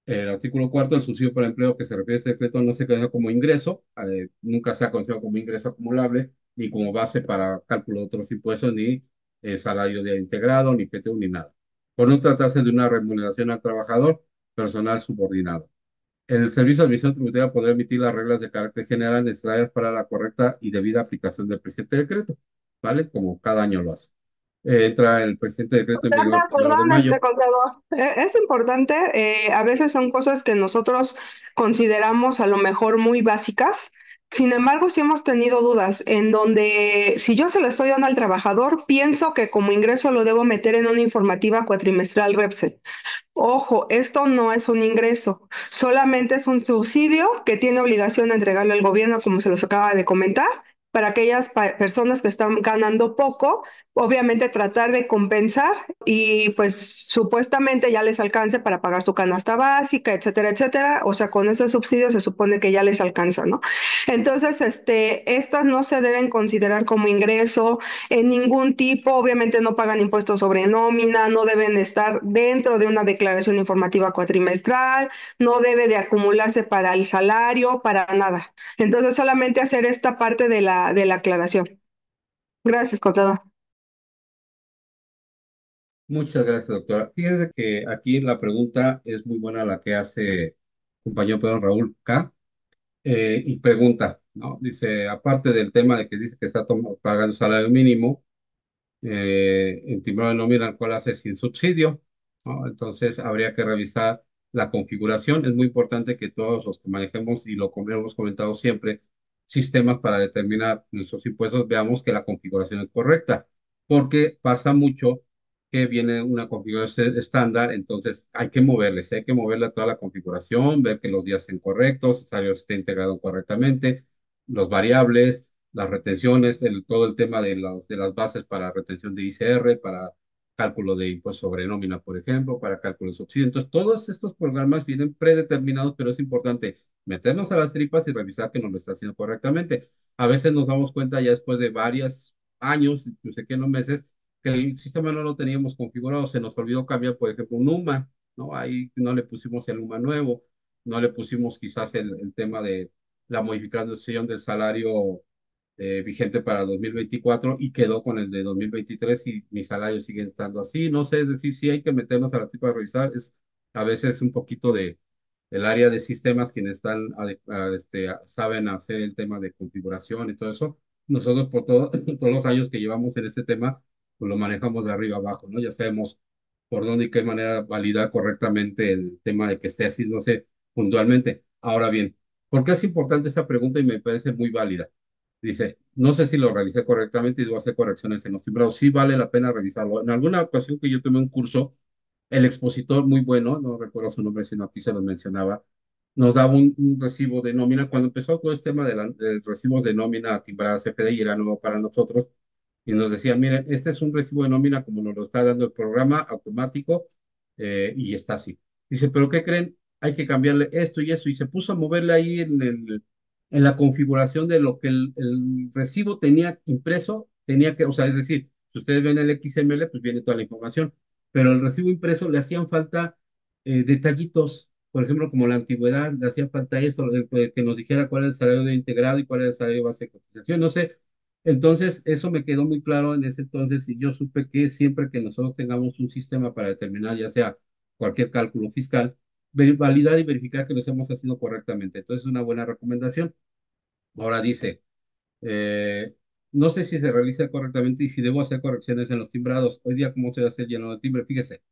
El artículo cuarto, el subsidio por empleo que se refiere a este decreto no se considera como ingreso, nunca se ha considerado como ingreso acumulable, ni como base para cálculo de otros impuestos, ni salario de integrado, ni PTU, ni nada. Por no tratarse de una remuneración al trabajador, personal subordinado. El Servicio de Administración Tributaria podrá emitir las reglas de carácter general necesarias para la correcta y debida aplicación del presente decreto, ¿vale? Como cada año lo hace. Entra el presente decreto en vigor el primero de Perdón, mayo. contador. Es importante, a veces son cosas que nosotros consideramos a lo mejor muy básicas. Sin embargo, sí hemos tenido dudas en donde si yo se lo estoy dando al trabajador, pienso que como ingreso lo debo meter en una informativa cuatrimestral REPSE. Ojo, esto no es un ingreso, solamente es un subsidio que tiene obligación de entregarle al gobierno, como se los acaba de comentar, para aquellas personas que están ganando poco, obviamente tratar de compensar y pues supuestamente ya les alcance para pagar su canasta básica, etcétera, etcétera. O sea, con ese subsidio se supone que ya les alcanza, ¿no? Entonces, estas no se deben considerar como ingreso en ningún tipo, obviamente no pagan impuestos sobre nómina, no deben estar dentro de una declaración informativa cuatrimestral, no debe de acumularse para el salario, para nada. Entonces, solamente hacer esta parte de la aclaración. Gracias, contador. Muchas gracias, doctora. Fíjese que aquí la pregunta es muy buena la que hace el compañero Pedro Raúl K. Y pregunta, ¿no? Dice, aparte del tema de que dice que está pagando salario mínimo, en timbrado de nómina al cual hace sin subsidio, ¿no? Entonces habría que revisar la configuración. Es muy importante que todos los que manejemos, y lo hemos comentado siempre, sistemas para determinar nuestros impuestos, veamos que la configuración es correcta, porque pasa mucho que viene una configuración estándar, entonces hay que moverle a toda la configuración, ver que los días estén correctos, el salario esté integrado correctamente, los variables, las retenciones, todo el tema de las bases para retención de ICR, para cálculo de impuesto sobre nómina, por ejemplo, para cálculo de subsidio. Entonces, todos estos programas vienen predeterminados, pero es importante meternos a las tripas y revisar que nos lo está haciendo correctamente. A veces nos damos cuenta ya después de varios años, no sé qué, no meses, que el sistema no lo teníamos configurado, se nos olvidó cambiar, por ejemplo, un UMA, ¿no? Ahí no le pusimos el UMA nuevo, no le pusimos quizás el tema de la modificación del salario vigente para 2024 y quedó con el de 2023 y mis salarios siguen estando así. No sé, es decir, sí hay que meternos a la tipa a revisar. Es a veces un poquito de el área de sistemas quienes están saben hacer el tema de configuración y todo eso. Nosotros por todos los años que llevamos en este tema, pues lo manejamos de arriba abajo, ¿no? Ya sabemos por dónde y qué manera validar correctamente el tema de que esté haciéndose puntualmente. Ahora bien, ¿por qué es importante esta pregunta y me parece muy válida? Dice, no sé si lo realicé correctamente y debo hacer correcciones en los timbrados. Sí vale la pena revisarlo. En alguna ocasión que yo tomé un curso, el expositor muy bueno, no recuerdo su nombre, sino aquí se lo mencionaba, nos daba un recibo de nómina. Cuando empezó todo este tema de recibos de nómina timbrada CFDI, era nuevo para nosotros, y nos decía, miren, este es un recibo de nómina como nos lo está dando el programa automático, y está así. Dice, pero ¿qué creen? Hay que cambiarle esto y eso, y se puso a moverle ahí en la configuración de lo que el recibo tenía impreso, tenía que, o sea, es decir, si ustedes ven el XML, pues viene toda la información, pero el recibo impreso le hacían falta detallitos, por ejemplo, como la antigüedad, le hacía falta eso, que nos dijera cuál es el salario de integrado y cuál es el salario base de cotización, no sé. Entonces, eso me quedó muy claro en ese entonces y yo supe que siempre que nosotros tengamos un sistema para determinar, ya sea cualquier cálculo fiscal, validar y verificar que lo estemos haciendo correctamente. Entonces, es una buena recomendación. Ahora dice, eh, no sé si se realiza correctamente y si debo hacer correcciones en los timbrados. Hoy día, ¿cómo se hace el llenado de timbre? Fíjese,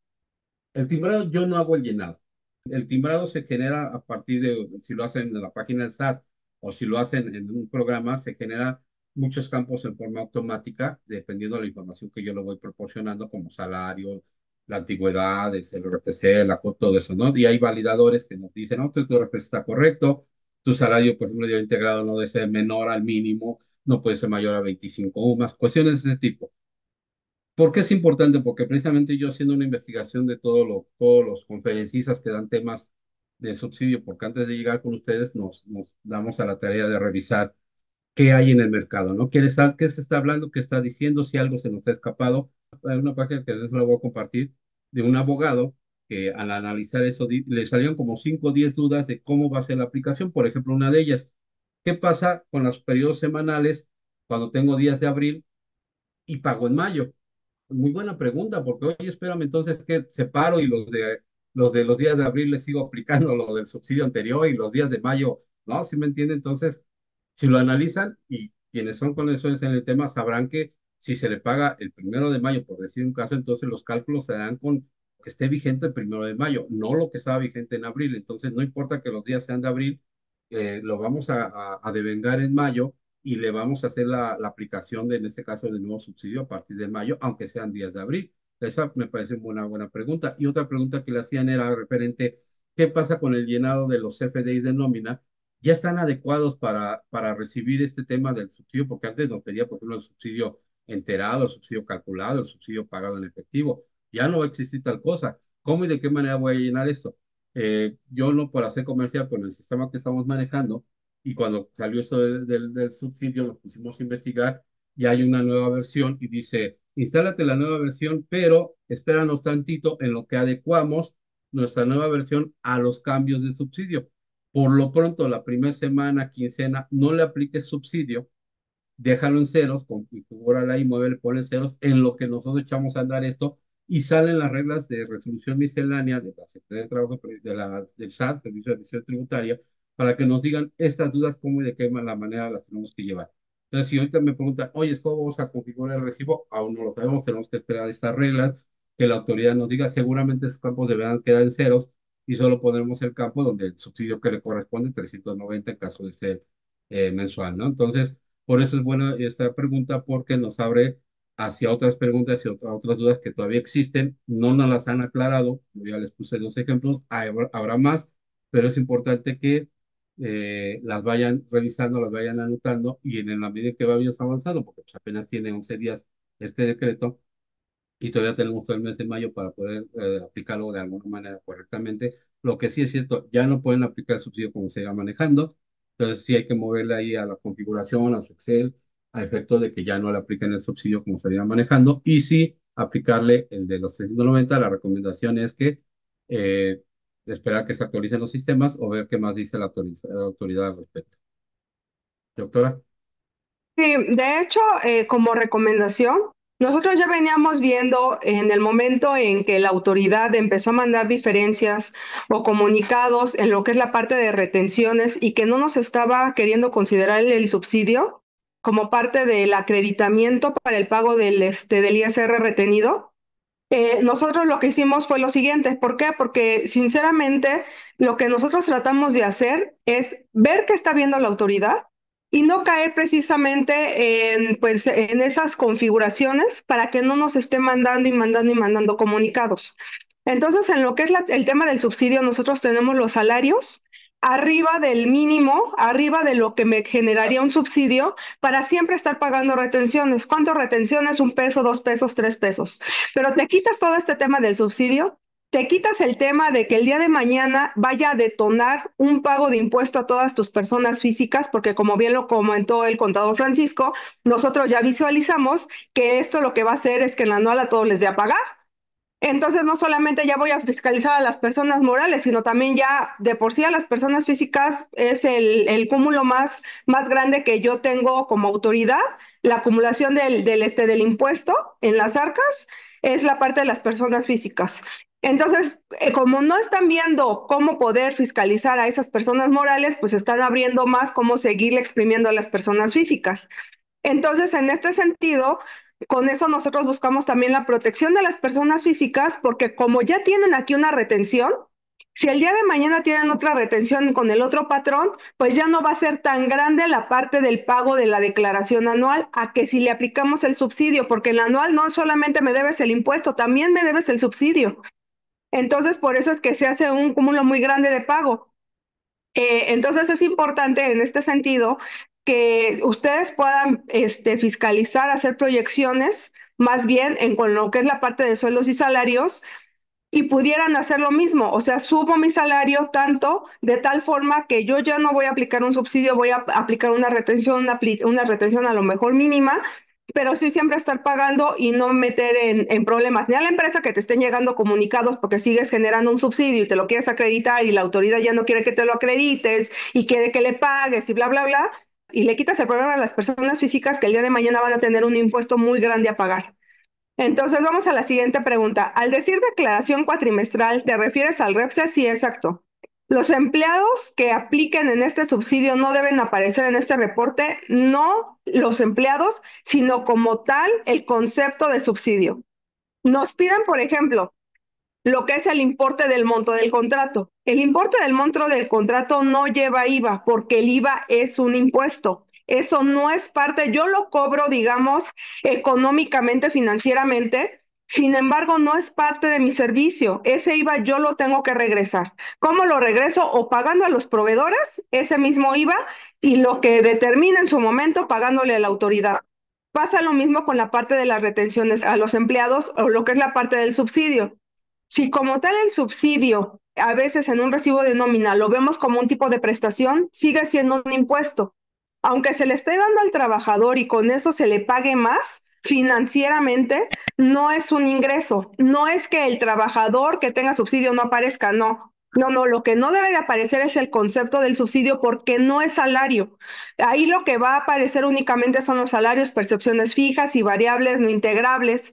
el timbrado yo no hago el llenado. El timbrado se genera a partir de, si lo hacen en la página del SAT o si lo hacen en un programa, se genera muchos campos en forma automática, dependiendo de la información que yo le voy proporcionando, como salario, la antigüedad, el RPC, la COT, todo eso, ¿no? Y hay validadores que nos dicen, no, tu RPC está correcto, tu salario, por ejemplo, de integrado no debe ser menor al mínimo, no puede ser mayor a 25 UMAS, cuestiones de ese tipo. ¿Por qué es importante? Porque precisamente yo haciendo una investigación de todos los conferencistas que dan temas de subsidio, porque antes de llegar con ustedes nos damos a la tarea de revisar qué hay en el mercado, ¿no? ¿Qué se está hablando? ¿Qué está diciendo? Si algo se nos ha escapado. Hay una página que les la voy a compartir de un abogado que al analizar eso le salieron como 5 o 10 dudas de cómo va a ser la aplicación. Por ejemplo, una de ellas, ¿qué pasa con los periodos semanales cuando tengo días de abril y pago en mayo? Muy buena pregunta, porque oye, espérame, entonces, ¿qué separo y los de los días de abril les sigo aplicando lo del subsidio anterior y los días de mayo, ¿no? ¿Sí me entiende? Entonces, si lo analizan y quienes son conocedores en el tema sabrán que si se le paga el 1 de mayo, por decir un caso, entonces los cálculos se harán con que esté vigente el 1 de mayo, no lo que estaba vigente en abril. Entonces, no importa que los días sean de abril, lo vamos a devengar en mayo y le vamos a hacer la aplicación de, en este caso, del nuevo subsidio a partir de mayo, aunque sean días de abril. Esa me parece una buena pregunta. Y otra pregunta que le hacían era referente, ¿qué pasa con el llenado de los CFDIs de nómina? ¿Ya están adecuados para recibir este tema del subsidio? Porque antes nos pedía, por ejemplo, el subsidio enterado, el subsidio calculado, el subsidio pagado en efectivo. Ya no va a existir tal cosa. ¿Cómo y de qué manera voy a llenar esto? Yo no por hacer comercial con el sistema que estamos manejando, y cuando salió esto del subsidio nos pusimos a investigar y hay una nueva versión y dice, instálate la nueva versión, pero espéranos tantito en lo que adecuamos nuestra nueva versión a los cambios de subsidio. Por lo pronto, la primera semana, quincena, no le apliques subsidio, déjalo en ceros, configúrala y muévele, ponle ceros, en lo que nosotros echamos a andar esto, y salen las reglas de resolución miscelánea de la Secretaría de Trabajo, del SAT, Servicio de Administración Tributaria, para que nos digan estas dudas, cómo y de qué la manera las tenemos que llevar. Entonces, si ahorita me preguntan, oye, ¿cómo vamos a configurar el recibo? Aún no lo sabemos, tenemos que esperar estas reglas, que la autoridad nos diga, seguramente esos campos deberán quedar en ceros, y solo pondremos el campo donde el subsidio que le corresponde, 390 en caso de ser mensual, ¿no? Entonces, por eso es buena esta pregunta porque nos abre hacia otras preguntas y otras dudas que todavía existen. No nos las han aclarado. Yo ya les puse dos ejemplos. Habrá más, pero es importante que las vayan revisando, las vayan anotando y en la medida que vayamos avanzando, porque pues, apenas tiene 11 días este decreto, y todavía tenemos todo el mes de mayo para poder aplicarlo de alguna manera correctamente. Lo que sí es cierto, ya no pueden aplicar el subsidio como se iba manejando, entonces sí hay que moverle ahí a la configuración, a su Excel, a efecto de que ya no le apliquen el subsidio como se iba manejando, y sí aplicarle el de los 690. La recomendación es que esperar que se actualicen los sistemas o ver qué más dice la autoridad al respecto. doctora. Sí, de hecho, como recomendación, nosotros ya veníamos viendo en el momento en que la autoridad empezó a mandar diferencias o comunicados en lo que es la parte de retenciones y que no nos estaba queriendo considerar el subsidio como parte del acreditamiento para el pago del ISR retenido. Nosotros lo que hicimos fue lo siguiente. ¿Por qué? Porque sinceramente lo que nosotros tratamos de hacer es ver qué está viendo la autoridad y no caer precisamente pues, en esas configuraciones para que no nos esté mandando y mandando y mandando comunicados. Entonces, en lo que es el tema del subsidio, nosotros tenemos los salarios arriba del mínimo, arriba de lo que me generaría un subsidio para siempre estar pagando retenciones. ¿Cuánto retenciones? 1 peso, 2 pesos, 3 pesos. Pero te quitas todo este tema del subsidio, te quitas el tema de que el día de mañana vaya a detonar un pago de impuesto a todas tus personas físicas, porque como bien lo comentó el contador Francisco, nosotros ya visualizamos que esto lo que va a hacer es que en la anual a todos les dé a pagar. Entonces, no solamente ya voy a fiscalizar a las personas morales, sino también ya de por sí a las personas físicas es el cúmulo más grande que yo tengo como autoridad. La acumulación del impuesto en las arcas es la parte de las personas físicas. Entonces, como no están viendo cómo poder fiscalizar a esas personas morales, pues están abriendo más cómo seguirle exprimiendo a las personas físicas. Entonces, en este sentido, con eso nosotros buscamos también la protección de las personas físicas, porque como ya tienen aquí una retención, si el día de mañana tienen otra retención con el otro patrón, pues ya no va a ser tan grande la parte del pago de la declaración anual a que si le aplicamos el subsidio, porque en la anual no solamente me debes el impuesto, también me debes el subsidio. Entonces, por eso es que se hace un cúmulo muy grande de pago. Entonces es importante en este sentido que ustedes puedan fiscalizar, hacer proyecciones, más bien en con lo que es la parte de sueldos y salarios, y pudieran hacer lo mismo. O sea, subo mi salario tanto de tal forma que yo ya no voy a aplicar un subsidio, voy a aplicar una retención, una retención a lo mejor mínima, pero sí siempre estar pagando y no meter en problemas ni a la empresa que te estén llegando comunicados porque sigues generando un subsidio y te lo quieres acreditar y la autoridad ya no quiere que te lo acredites y quiere que le pagues y bla, bla, bla. Y le quitas el problema a las personas físicas que el día de mañana van a tener un impuesto muy grande a pagar. Entonces vamos a la siguiente pregunta. Al decir declaración cuatrimestral, ¿te refieres al REPSE? Sí, exacto. Los empleados que apliquen en este subsidio no deben aparecer en este reporte, no los empleados, sino como tal el concepto de subsidio. Nos piden, por ejemplo, lo que es el importe del monto del contrato. El importe del monto del contrato no lleva IVA porque el IVA es un impuesto. Eso no es parte, yo lo cobro, digamos, económicamente, financieramente, sin embargo, no es parte de mi servicio. Ese IVA yo lo tengo que regresar. ¿Cómo lo regreso? O pagando a los proveedores ese mismo IVA y lo que determina en su momento pagándole a la autoridad. Pasa lo mismo con la parte de las retenciones a los empleados o lo que es la parte del subsidio. Si como tal el subsidio, a veces en un recibo de nómina, lo vemos como un tipo de prestación, sigue siendo un impuesto. Aunque se le esté dando al trabajador y con eso se le pague más financieramente, no es un ingreso. No es que el trabajador que tenga subsidio no aparezca, no. No, no, lo que no debe de aparecer es el concepto del subsidio porque no es salario. Ahí lo que va a aparecer únicamente son los salarios, percepciones fijas y variables no integrables,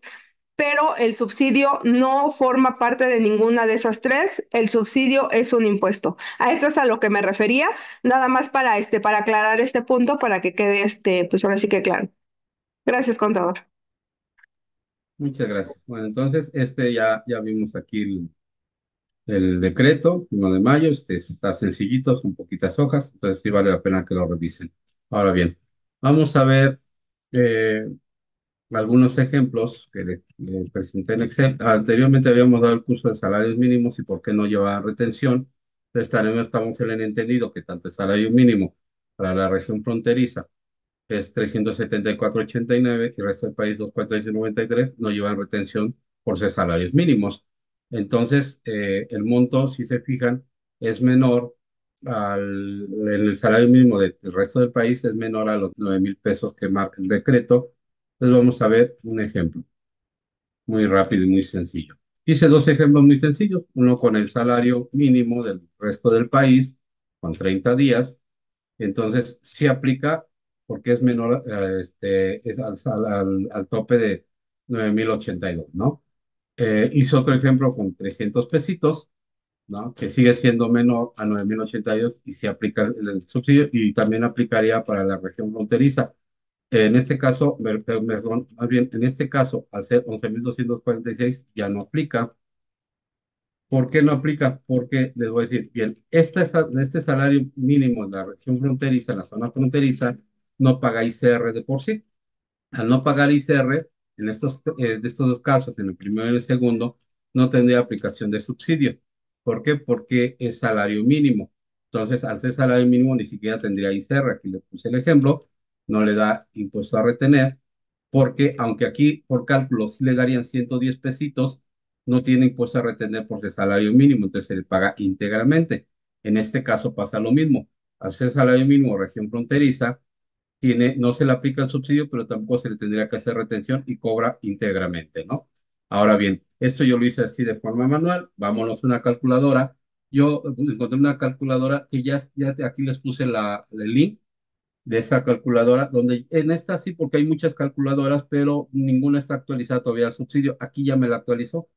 pero el subsidio no forma parte de ninguna de esas tres. El subsidio es un impuesto. A eso es a lo que me refería, nada más para aclarar este punto, para que quede pues ahora sí que claro. Gracias, contador. Muchas gracias. Bueno, entonces, ya vimos aquí el decreto, 1 de mayo, está sencillito, son poquitas hojas, entonces sí vale la pena que lo revisen. Ahora bien, vamos a ver eh, algunos ejemplos que le presenté en Excel. Anteriormente habíamos dado el curso de salarios mínimos y por qué no llevar retención. Entonces, también estamos en el entendido que tanto el salario mínimo para la región fronteriza es 374,89 y el resto del país 246,93 no llevan retención por ser salarios mínimos. Entonces, el monto, si se fijan, es menor el salario mínimo del resto del país es menor a los 9,000 pesos que marca el decreto. Entonces, vamos a ver un ejemplo muy rápido y muy sencillo. Hice dos ejemplos muy sencillos, uno con el salario mínimo del resto del país, con 30 días. Entonces, sí aplica porque es menor, es al tope de 9,082, ¿no? Hizo otro ejemplo con 300 pesitos, ¿no? Que sigue siendo menor a 9,082 y se aplica el subsidio y también aplicaría para la región fronteriza. En este caso, perdón, más bien, en este caso, al ser 11,246 ya no aplica. ¿Por qué no aplica? Porque les voy a decir, bien, este salario mínimo en la región fronteriza, en la zona fronteriza, no paga ICR de por sí. Al no pagar ICR, de estos dos casos, en el primero y el segundo, no tendría aplicación de subsidio. ¿Por qué? Porque es salario mínimo. Entonces, al ser salario mínimo, ni siquiera tendría ICR. Aquí le puse el ejemplo, no le da impuesto a retener, porque aunque aquí por cálculo sí le darían 110 pesitos, no tiene impuesto a retener por ser salario mínimo, entonces se le paga íntegramente. En este caso pasa lo mismo. Al ser salario mínimo región fronteriza, no se le aplica el subsidio, pero tampoco se le tendría que hacer retención y cobra íntegramente, ¿no? Ahora bien, esto yo lo hice así de forma manual, vámonos a una calculadora. Yo encontré una calculadora que aquí les puse el link de esa calculadora, donde en esta sí, porque hay muchas calculadoras, pero ninguna está actualizada todavía al subsidio. Aquí ya me la actualizó.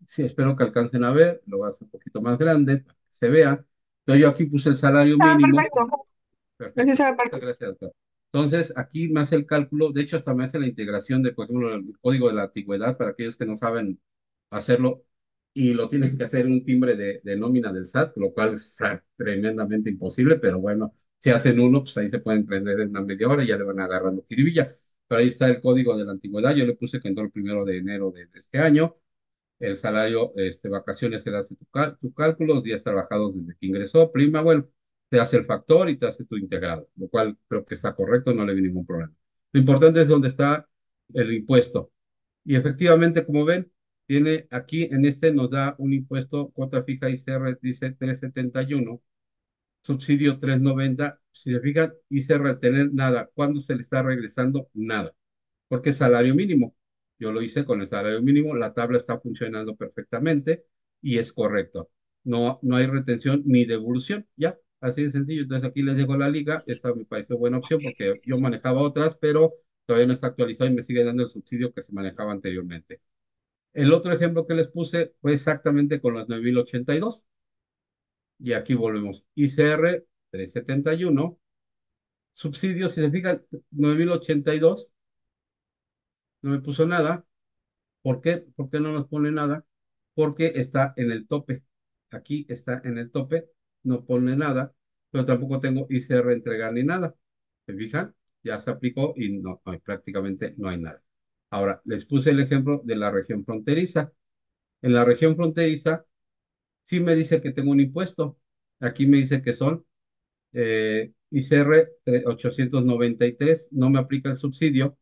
Sí, espero que alcancen a ver, lo voy a hacer un poquito más grande para que se vea. Entonces yo aquí puse el salario Ah, mínimo. perfecto. Así Perfecto. se ve Muchas perfecto. gracias, doctor. Entonces, aquí me hace el cálculo, de hecho, hasta me hace la integración de, por ejemplo, el código de la antigüedad para aquellos que no saben hacerlo y lo tienen que hacer en un timbre de nómina del SAT, lo cual es tremendamente imposible, pero bueno, si hacen uno, pues ahí se pueden prender en una media hora y ya le van agarrando jiribilla. Pero ahí está el código de la antigüedad, yo le puse que entró el 1 de enero de este año, el salario, vacaciones, se le hace tu cálculo, días trabajados desde que ingresó, prima, bueno, te hace el factor y te hace tu integrado, lo cual creo que está correcto, no le vi ningún problema. Lo importante es dónde está el impuesto. Y efectivamente, como ven, tiene aquí en este nos da un impuesto, cuota fija ICR dice 371, subsidio 390. Si se fijan, ICR tener nada. ¿Cuándo se le está regresando? Nada, porque es salario mínimo. Yo lo hice con el salario mínimo, la tabla está funcionando perfectamente y es correcto. No, no hay retención ni devolución, ya, así de sencillo. Entonces aquí les dejo la liga, esta me pareció buena opción porque yo manejaba otras, pero todavía no está actualizado y me sigue dando el subsidio que se manejaba anteriormente. El otro ejemplo que les puse fue exactamente con los 9,082 y aquí volvemos. ICR 371, subsidios, si se fijan, 9,082, no me puso nada. ¿Por qué? ¿Por qué no nos pone nada? Porque está en el tope. Aquí está en el tope, no pone nada, pero tampoco tengo ICR entregar ni nada. ¿Se fijan? Ya se aplicó y prácticamente no hay nada. Ahora, les puse el ejemplo de la región fronteriza. En la región fronteriza, sí me dice que tengo un impuesto. Aquí me dice que son ICR 893, no me aplica el subsidio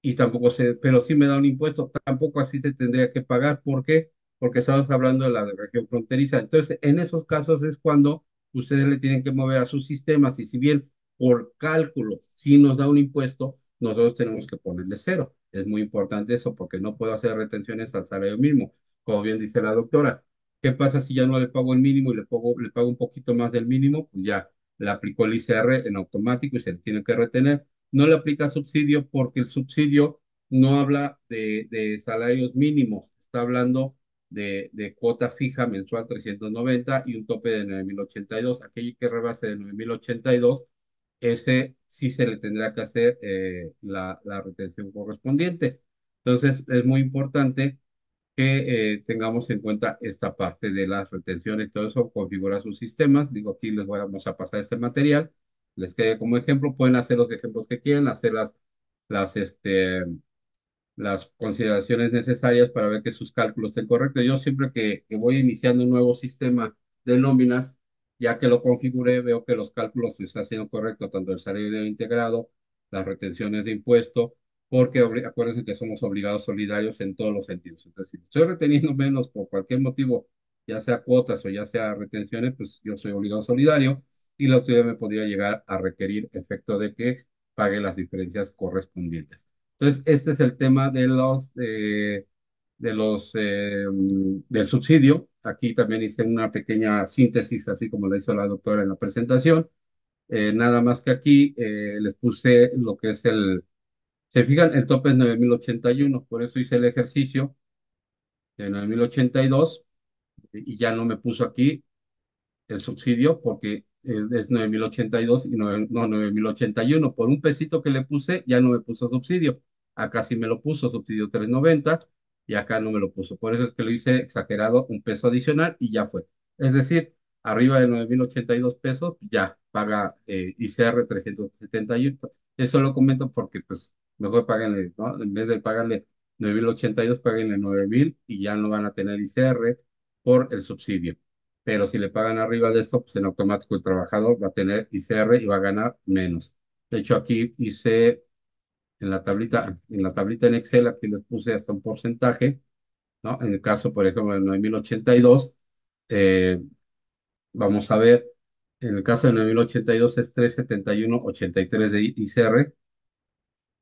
y tampoco se, pero sí me da un impuesto, tampoco así se tendría que pagar. ¿Por qué? Porque estamos hablando de la de región fronteriza. Entonces, en esos casos es cuando ustedes le tienen que mover a sus sistemas y si bien por cálculo sí nos da un impuesto, nosotros tenemos que ponerle cero. Es muy importante eso porque no puedo hacer retenciones al salario mínimo, como bien dice la doctora. ¿Qué pasa si ya no le pago el mínimo y le pago un poquito más del mínimo? Pues ya le aplicó el ICR en automático y se le tiene que retener. No le aplica subsidio porque el subsidio no habla de salarios mínimos, está hablando de cuota fija mensual 390 y un tope de 9,082. Aquello que rebase de 9,082, ese sí se le tendrá que hacer la retención correspondiente. Entonces, es muy importante que tengamos en cuenta esta parte de las retenciones, todo eso, configura sus sistemas. Digo, aquí vamos a pasar este material, les quede como ejemplo, pueden hacer los ejemplos que quieran, hacer las, este, las consideraciones necesarias para ver que sus cálculos estén correctos. Yo siempre que voy iniciando un nuevo sistema de nóminas, ya que lo configuré, veo que los cálculos se están haciendo correctos, tanto el salario integrado, las retenciones de impuesto, porque acuérdense que somos obligados solidarios en todos los sentidos. Entonces, si estoy reteniendo menos por cualquier motivo, ya sea cuotas o ya sea retenciones, pues yo soy obligado solidario y la autoridad me podría llegar a requerir efecto de que pague las diferencias correspondientes. Entonces, este es el tema del subsidio. Aquí también hice una pequeña síntesis, así como la hizo la doctora en la presentación. nada más que aquí les puse lo que es se fijan, el tope es 9.081, por eso hice el ejercicio de 9.082 y ya no me puso aquí el subsidio porque es 9.082 y no 9.081. Por un pesito que le puse, ya no me puso subsidio. Acá sí me lo puso, subsidio 3.90 y acá no me lo puso. Por eso es que lo hice exagerado, un peso adicional y ya fue. Es decir, arriba de 9.082 pesos, ya paga ICR 371. Eso lo comento porque, pues, mejor páganle, ¿no? En vez de pagarle 9.082, páguenle 9.000 y ya no van a tener ICR por el subsidio. Pero si le pagan arriba de esto, pues en automático el trabajador va a tener ICR y va a ganar menos. De hecho, aquí hice en la tablita en Excel, aquí les puse hasta un porcentaje, ¿no? En el caso, por ejemplo, de 9.082, eh, vamos a ver, en el caso de 9.082 es 371,83 de ICR,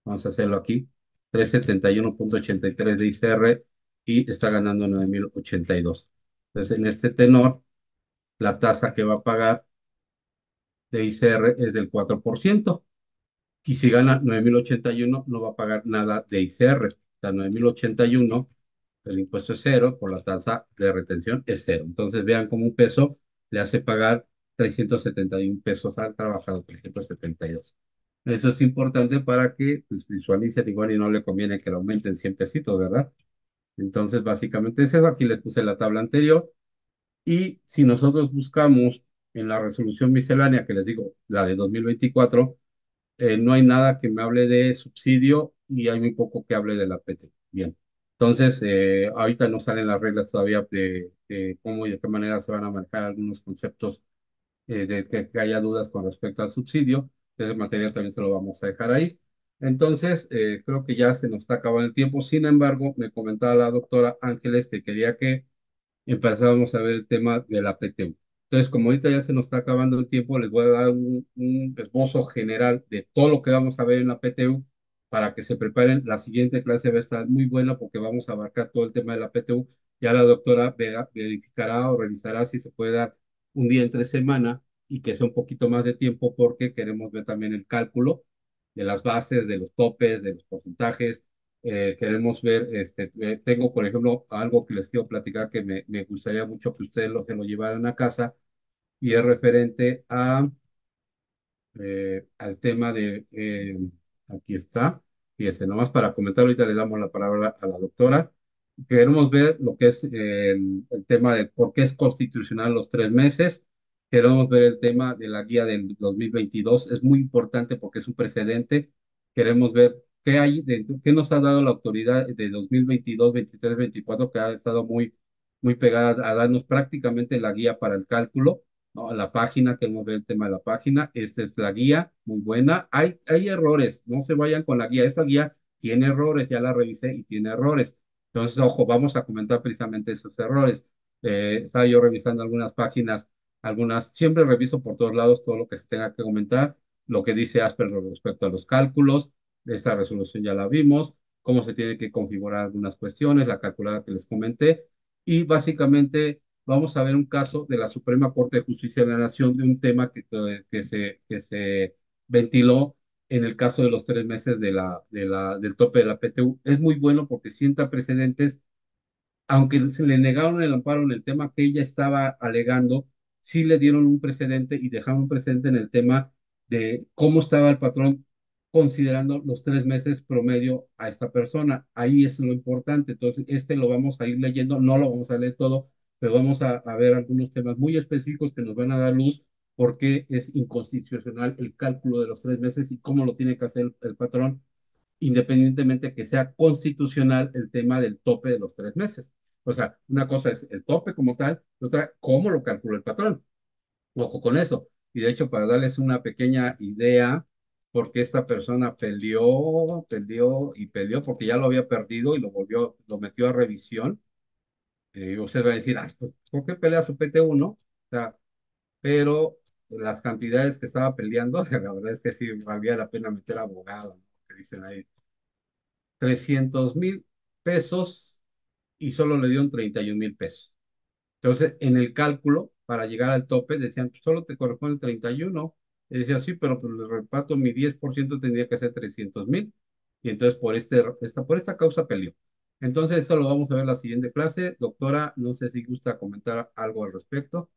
vamos a hacerlo aquí, 371,83 de ICR y está ganando 9.082. Entonces, en este tenor, la tasa que va a pagar de ICR es del 4%. Y si gana 9.081 no va a pagar nada de ICR. O sea, 9.081 el impuesto es cero, por la tasa de retención es cero. Entonces vean cómo un peso le hace pagar 371 pesos al trabajador, 372. Eso es importante para que pues, visualicen igual y no le conviene que le aumenten 100 pesitos, ¿verdad? Entonces, básicamente es eso. Aquí les puse la tabla anterior. Y si nosotros buscamos en la resolución miscelánea, que les digo, la de 2024, no hay nada que me hable de subsidio y hay muy poco que hable de la PT. Bien. Entonces, ahorita no salen las reglas todavía de cómo y de qué manera se van a marcar algunos conceptos de que haya dudas con respecto al subsidio. Ese material también se lo vamos a dejar ahí. Entonces, creo que ya se nos está acabando el tiempo. Sin embargo, me comentaba la doctora Ángeles que quería que empezábamos a ver el tema de la PTU. Entonces, como ahorita ya se nos está acabando el tiempo, les voy a dar un esbozo general de todo lo que vamos a ver en la PTU para que se preparen. La siguiente clase va a estar muy buena porque vamos a abarcar todo el tema de la PTU. Ya la doctora verificará o revisará si se puede dar un día entre semana y que sea un poquito más de tiempo porque queremos ver también el cálculo de las bases, de los topes, de los porcentajes, queremos ver, tengo por ejemplo algo que les quiero platicar que me gustaría mucho que ustedes se lo llevaran a casa y es referente al tema aquí está, fíjense, nomás para comentar, ahorita le damos la palabra a la doctora. Queremos ver lo que es el tema de por qué es constitucional los 3 meses. Queremos ver el tema de la guía del 2022. Es muy importante porque es un precedente. Queremos ver qué nos ha dado la autoridad de 2022, 23, 24, que ha estado muy pegada a darnos prácticamente la guía para el cálculo, ¿no? La página, queremos ver el tema de la página. Esta es la guía, muy buena. Hay errores, no se vayan con la guía. Esta guía tiene errores, ya la revisé y tiene errores. Entonces, ojo, vamos a comentar precisamente esos errores. Estaba yo revisando algunas páginas, siempre reviso por todos lados todo lo que se tenga que comentar, lo que dice Asper respecto a los cálculos, esta resolución ya la vimos, cómo se tiene que configurar algunas cuestiones, la calculada que les comenté, y básicamente vamos a ver un caso de la Suprema Corte de Justicia de la Nación de un tema que se ventiló en el caso de los 3 meses del tope de la PTU. Es muy bueno porque sienta precedentes, aunque se le negaron el amparo en el tema que ella estaba alegando, sí le dieron un precedente y dejaron un precedente en el tema de cómo estaba el patrón considerando los 3 meses promedio a esta persona. Ahí es lo importante. Entonces, lo vamos a ir leyendo, no lo vamos a leer todo, pero vamos a ver algunos temas muy específicos que nos van a dar luz por qué es inconstitucional el cálculo de los 3 meses y cómo lo tiene que hacer el patrón independientemente que sea constitucional el tema del tope de los 3 meses. O sea, una cosa es el tope como tal, y otra, cómo lo calcula el patrón. Ojo con eso. Y de hecho, para darles una pequeña idea, porque esta persona peleó y peleó, porque ya lo había perdido y lo metió a revisión. Usted va a decir, ay, pues, ¿por qué pelea su PT1? O sea, pero las cantidades que estaba peleando, la verdad es que sí valía la pena meter abogado, ¿no? Que dicen ahí, 300,000 pesos y solo le dieron 31,000 pesos. Entonces, en el cálculo, para llegar al tope, decían, pues, solo te corresponde 31. Y decía, sí, pero pues le reparto mi 10% tendría que ser 300,000. Y entonces por esta causa peleó. Entonces, eso lo vamos a ver en la siguiente clase. Doctora, no sé si gusta comentar algo al respecto.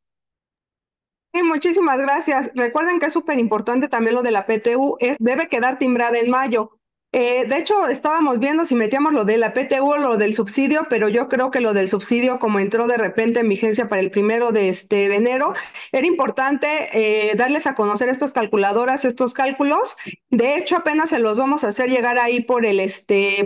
Sí, muchísimas gracias. Recuerden que es súper importante también lo de la PTU, debe quedar timbrada en mayo. De hecho, estábamos viendo si metíamos lo de la PTU o lo del subsidio, pero yo creo que lo del subsidio, como entró de repente en vigencia para el primero de enero, era importante darles a conocer estas calculadoras, estos cálculos. De hecho, apenas se los vamos a hacer llegar ahí por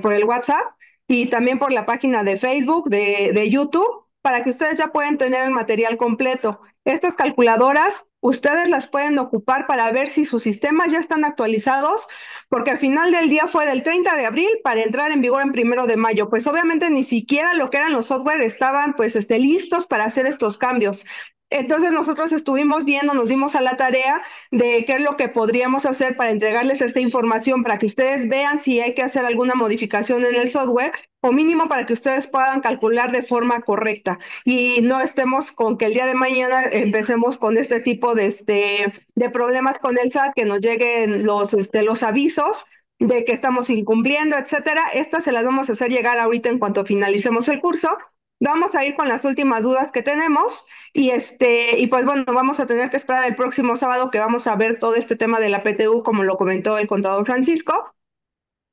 por el WhatsApp y también por la página de Facebook, de YouTube, para que ustedes ya puedan tener el material completo. Estas calculadoras, ustedes las pueden ocupar para ver si sus sistemas ya están actualizados, porque al final del día fue del 30 de abril para entrar en vigor en 1 de mayo. Pues obviamente ni siquiera lo que eran los software estaban pues listos para hacer estos cambios. Entonces nosotros estuvimos viendo, nos dimos a la tarea de qué es lo que podríamos hacer para entregarles esta información, para que ustedes vean si hay que hacer alguna modificación en el software o mínimo para que ustedes puedan calcular de forma correcta y no estemos con que el día de mañana empecemos con este tipo de problemas con el SAT, que nos lleguen los avisos de que estamos incumpliendo, etcétera. Estas se las vamos a hacer llegar ahorita en cuanto finalicemos el curso. Vamos a ir con las últimas dudas que tenemos y pues bueno, vamos a tener que esperar el próximo sábado que vamos a ver todo este tema de la PTU, como lo comentó el contador Francisco.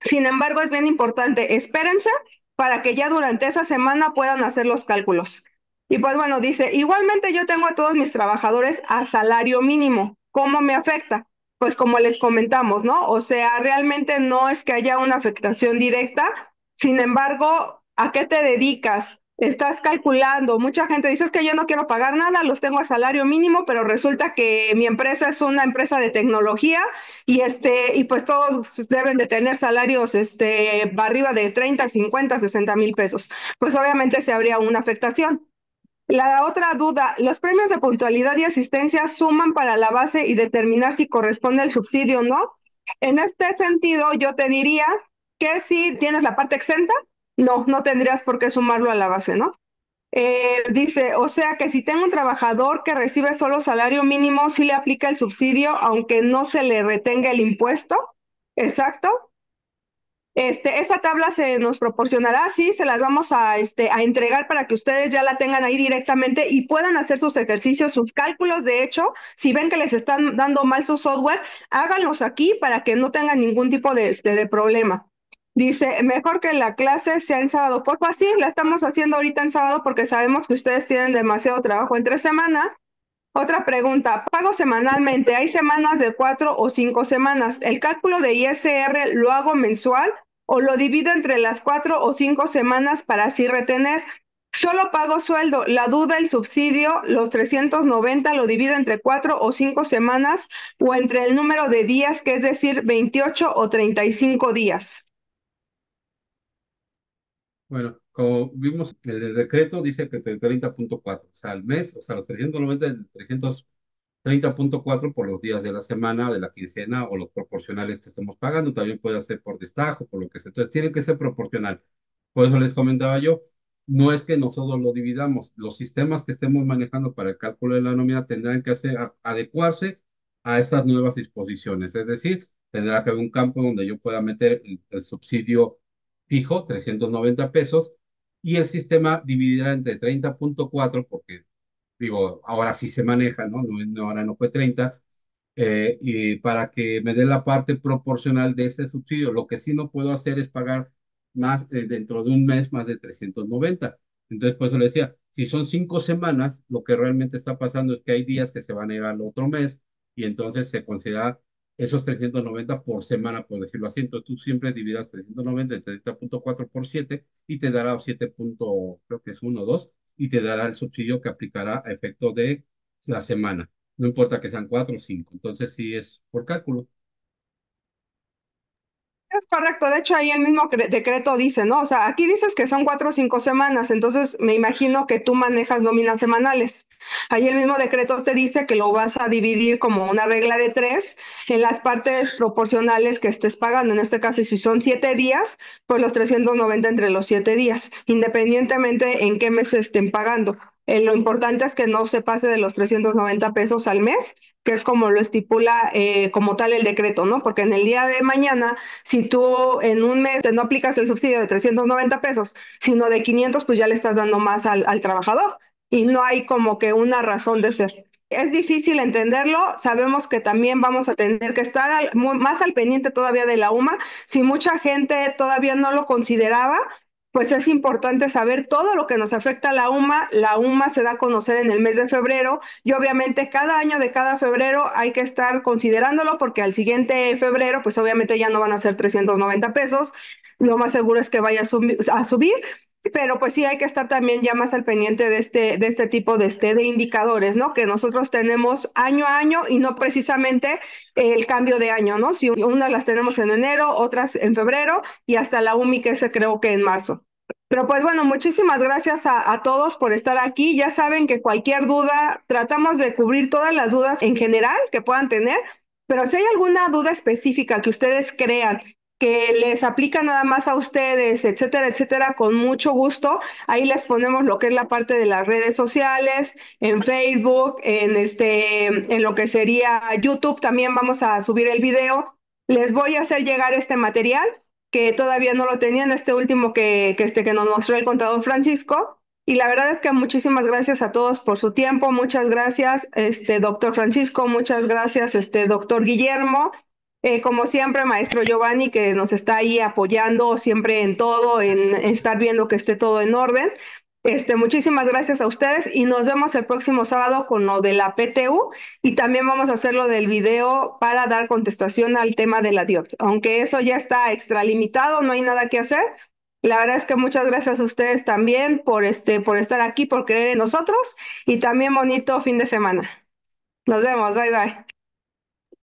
Sin embargo, es bien importante, espérense para que ya durante esa semana puedan hacer los cálculos. Y pues bueno, dice, igualmente yo tengo a todos mis trabajadores a salario mínimo. ¿Cómo me afecta? Pues como les comentamos, ¿no? O sea, realmente no es que haya una afectación directa. Sin embargo, ¿a qué te dedicas? Estás calculando. Mucha gente dice, es que yo no quiero pagar nada, los tengo a salario mínimo, pero resulta que mi empresa es una empresa de tecnología y pues todos deben de tener salarios arriba de 30, 50, 60 mil pesos. Pues obviamente se habría una afectación. La otra duda, los premios de puntualidad y asistencia suman para la base y determinar si corresponde el subsidio o no. En este sentido, yo te diría que si tienes la parte exenta, no tendrías por qué sumarlo a la base, ¿no? Dice, o sea que si tengo un trabajador que recibe solo salario mínimo, sí le aplica el subsidio, aunque no se le retenga el impuesto. Exacto. Esa tabla se nos proporcionará, sí, se las vamos a entregar para que ustedes ya la tengan ahí directamente y puedan hacer sus ejercicios, sus cálculos. De hecho, si ven que les están dando mal su software, háganlos aquí para que no tengan ningún tipo de problema. Dice, mejor que la clase sea en sábado. Porfa, sí, la estamos haciendo ahorita en sábado porque sabemos que ustedes tienen demasiado trabajo entre semana. Otra pregunta, pago semanalmente. Hay semanas de 4 o 5 semanas. ¿El cálculo de ISR lo hago mensual o lo divido entre las 4 o 5 semanas para así retener? Solo pago sueldo. La duda, el subsidio, los 390 lo divido entre 4 o 5 semanas o entre el número de días, que es decir, 28 o 35 días. Bueno, como vimos, el decreto dice que de 30,4, o sea, al mes, o sea, los 390 de 330,4 por los días de la semana, de la quincena o los proporcionales que estemos pagando. También puede ser por destajo, por lo que sea. Entonces, tiene que ser proporcional. Por eso les comentaba yo, no es que nosotros lo dividamos. Los sistemas que estemos manejando para el cálculo de la nómina tendrán que adecuarse a estas nuevas disposiciones. Es decir, tendrá que haber un campo donde yo pueda meter el subsidio fijo, 390 pesos, y el sistema dividirá entre 30,4 porque digo, ahora sí se maneja, ¿no? Ahora no fue 30, y para que me dé la parte proporcional de ese subsidio. Lo que sí no puedo hacer es pagar más, dentro de un mes, más de 390. Entonces, por eso le decía, si son 5 semanas, lo que realmente está pasando es que hay días que se van a ir al otro mes y entonces se considera esos 390 por semana, por decirlo así. Entonces, tú siempre dividas 390 de 30,4 por 7 y te dará 7 creo que es 1, 2, y te dará el subsidio que aplicará a efecto de la semana. No importa que sean 4 o 5. Entonces, sí es por cálculo. Es correcto, de hecho ahí el mismo decreto dice, ¿no? O sea, aquí dices que son 4 o 5 semanas, entonces me imagino que tú manejas nóminas semanales. Ahí el mismo decreto te dice que lo vas a dividir como una regla de tres en las partes proporcionales que estés pagando. En este caso, si son 7 días, pues los 390 entre los 7 días, independientemente en qué mes estén pagando. Lo importante es que no se pase de los 390 pesos al mes, que es como lo estipula como tal el decreto, ¿no? Porque en el día de mañana, si tú en un mes no aplicas el subsidio de 390 pesos, sino de 500, pues ya le estás dando más al trabajador y no hay como que una razón de ser. Es difícil entenderlo, sabemos que también vamos a tener que estar más al pendiente todavía de la UMA. Si mucha gente todavía no lo consideraba, pues es importante saber todo lo que nos afecta a la UMA. La UMA se da a conocer en el mes de febrero y obviamente cada año de cada febrero hay que estar considerándolo porque al siguiente febrero, pues obviamente ya no van a ser 390 pesos. Lo más seguro es que vaya a subir, pero pues sí hay que estar también ya más al pendiente de este tipo de indicadores, ¿no? Que nosotros tenemos año a año y no precisamente el cambio de año, ¿no? Si unas las tenemos en enero, otras en febrero y hasta la UMI que se creo que en marzo. Pero pues bueno, muchísimas gracias a todos por estar aquí. Ya saben que cualquier duda, tratamos de cubrir todas las dudas en general que puedan tener, pero si hay alguna duda específica que ustedes crean que les aplica nada más a ustedes, etcétera, etcétera, con mucho gusto. Ahí les ponemos lo que es la parte de las redes sociales, en Facebook, en lo que sería YouTube, también vamos a subir el video. Les voy a hacer llegar este material que todavía no lo tenían, este último que nos mostró el contador Francisco. Y la verdad es que muchísimas gracias a todos por su tiempo, muchas gracias, doctor Francisco, muchas gracias, doctor Guillermo. Como siempre, maestro Giovanni, que nos está ahí apoyando siempre en todo, en estar viendo que esté todo en orden. Muchísimas gracias a ustedes y nos vemos el próximo sábado con lo de la PTU y también vamos a hacer lo del video para dar contestación al tema de la DIOT. Aunque eso ya está extralimitado, no hay nada que hacer. La verdad es que muchas gracias a ustedes también por estar aquí, por creer en nosotros y también bonito fin de semana. Nos vemos, bye bye.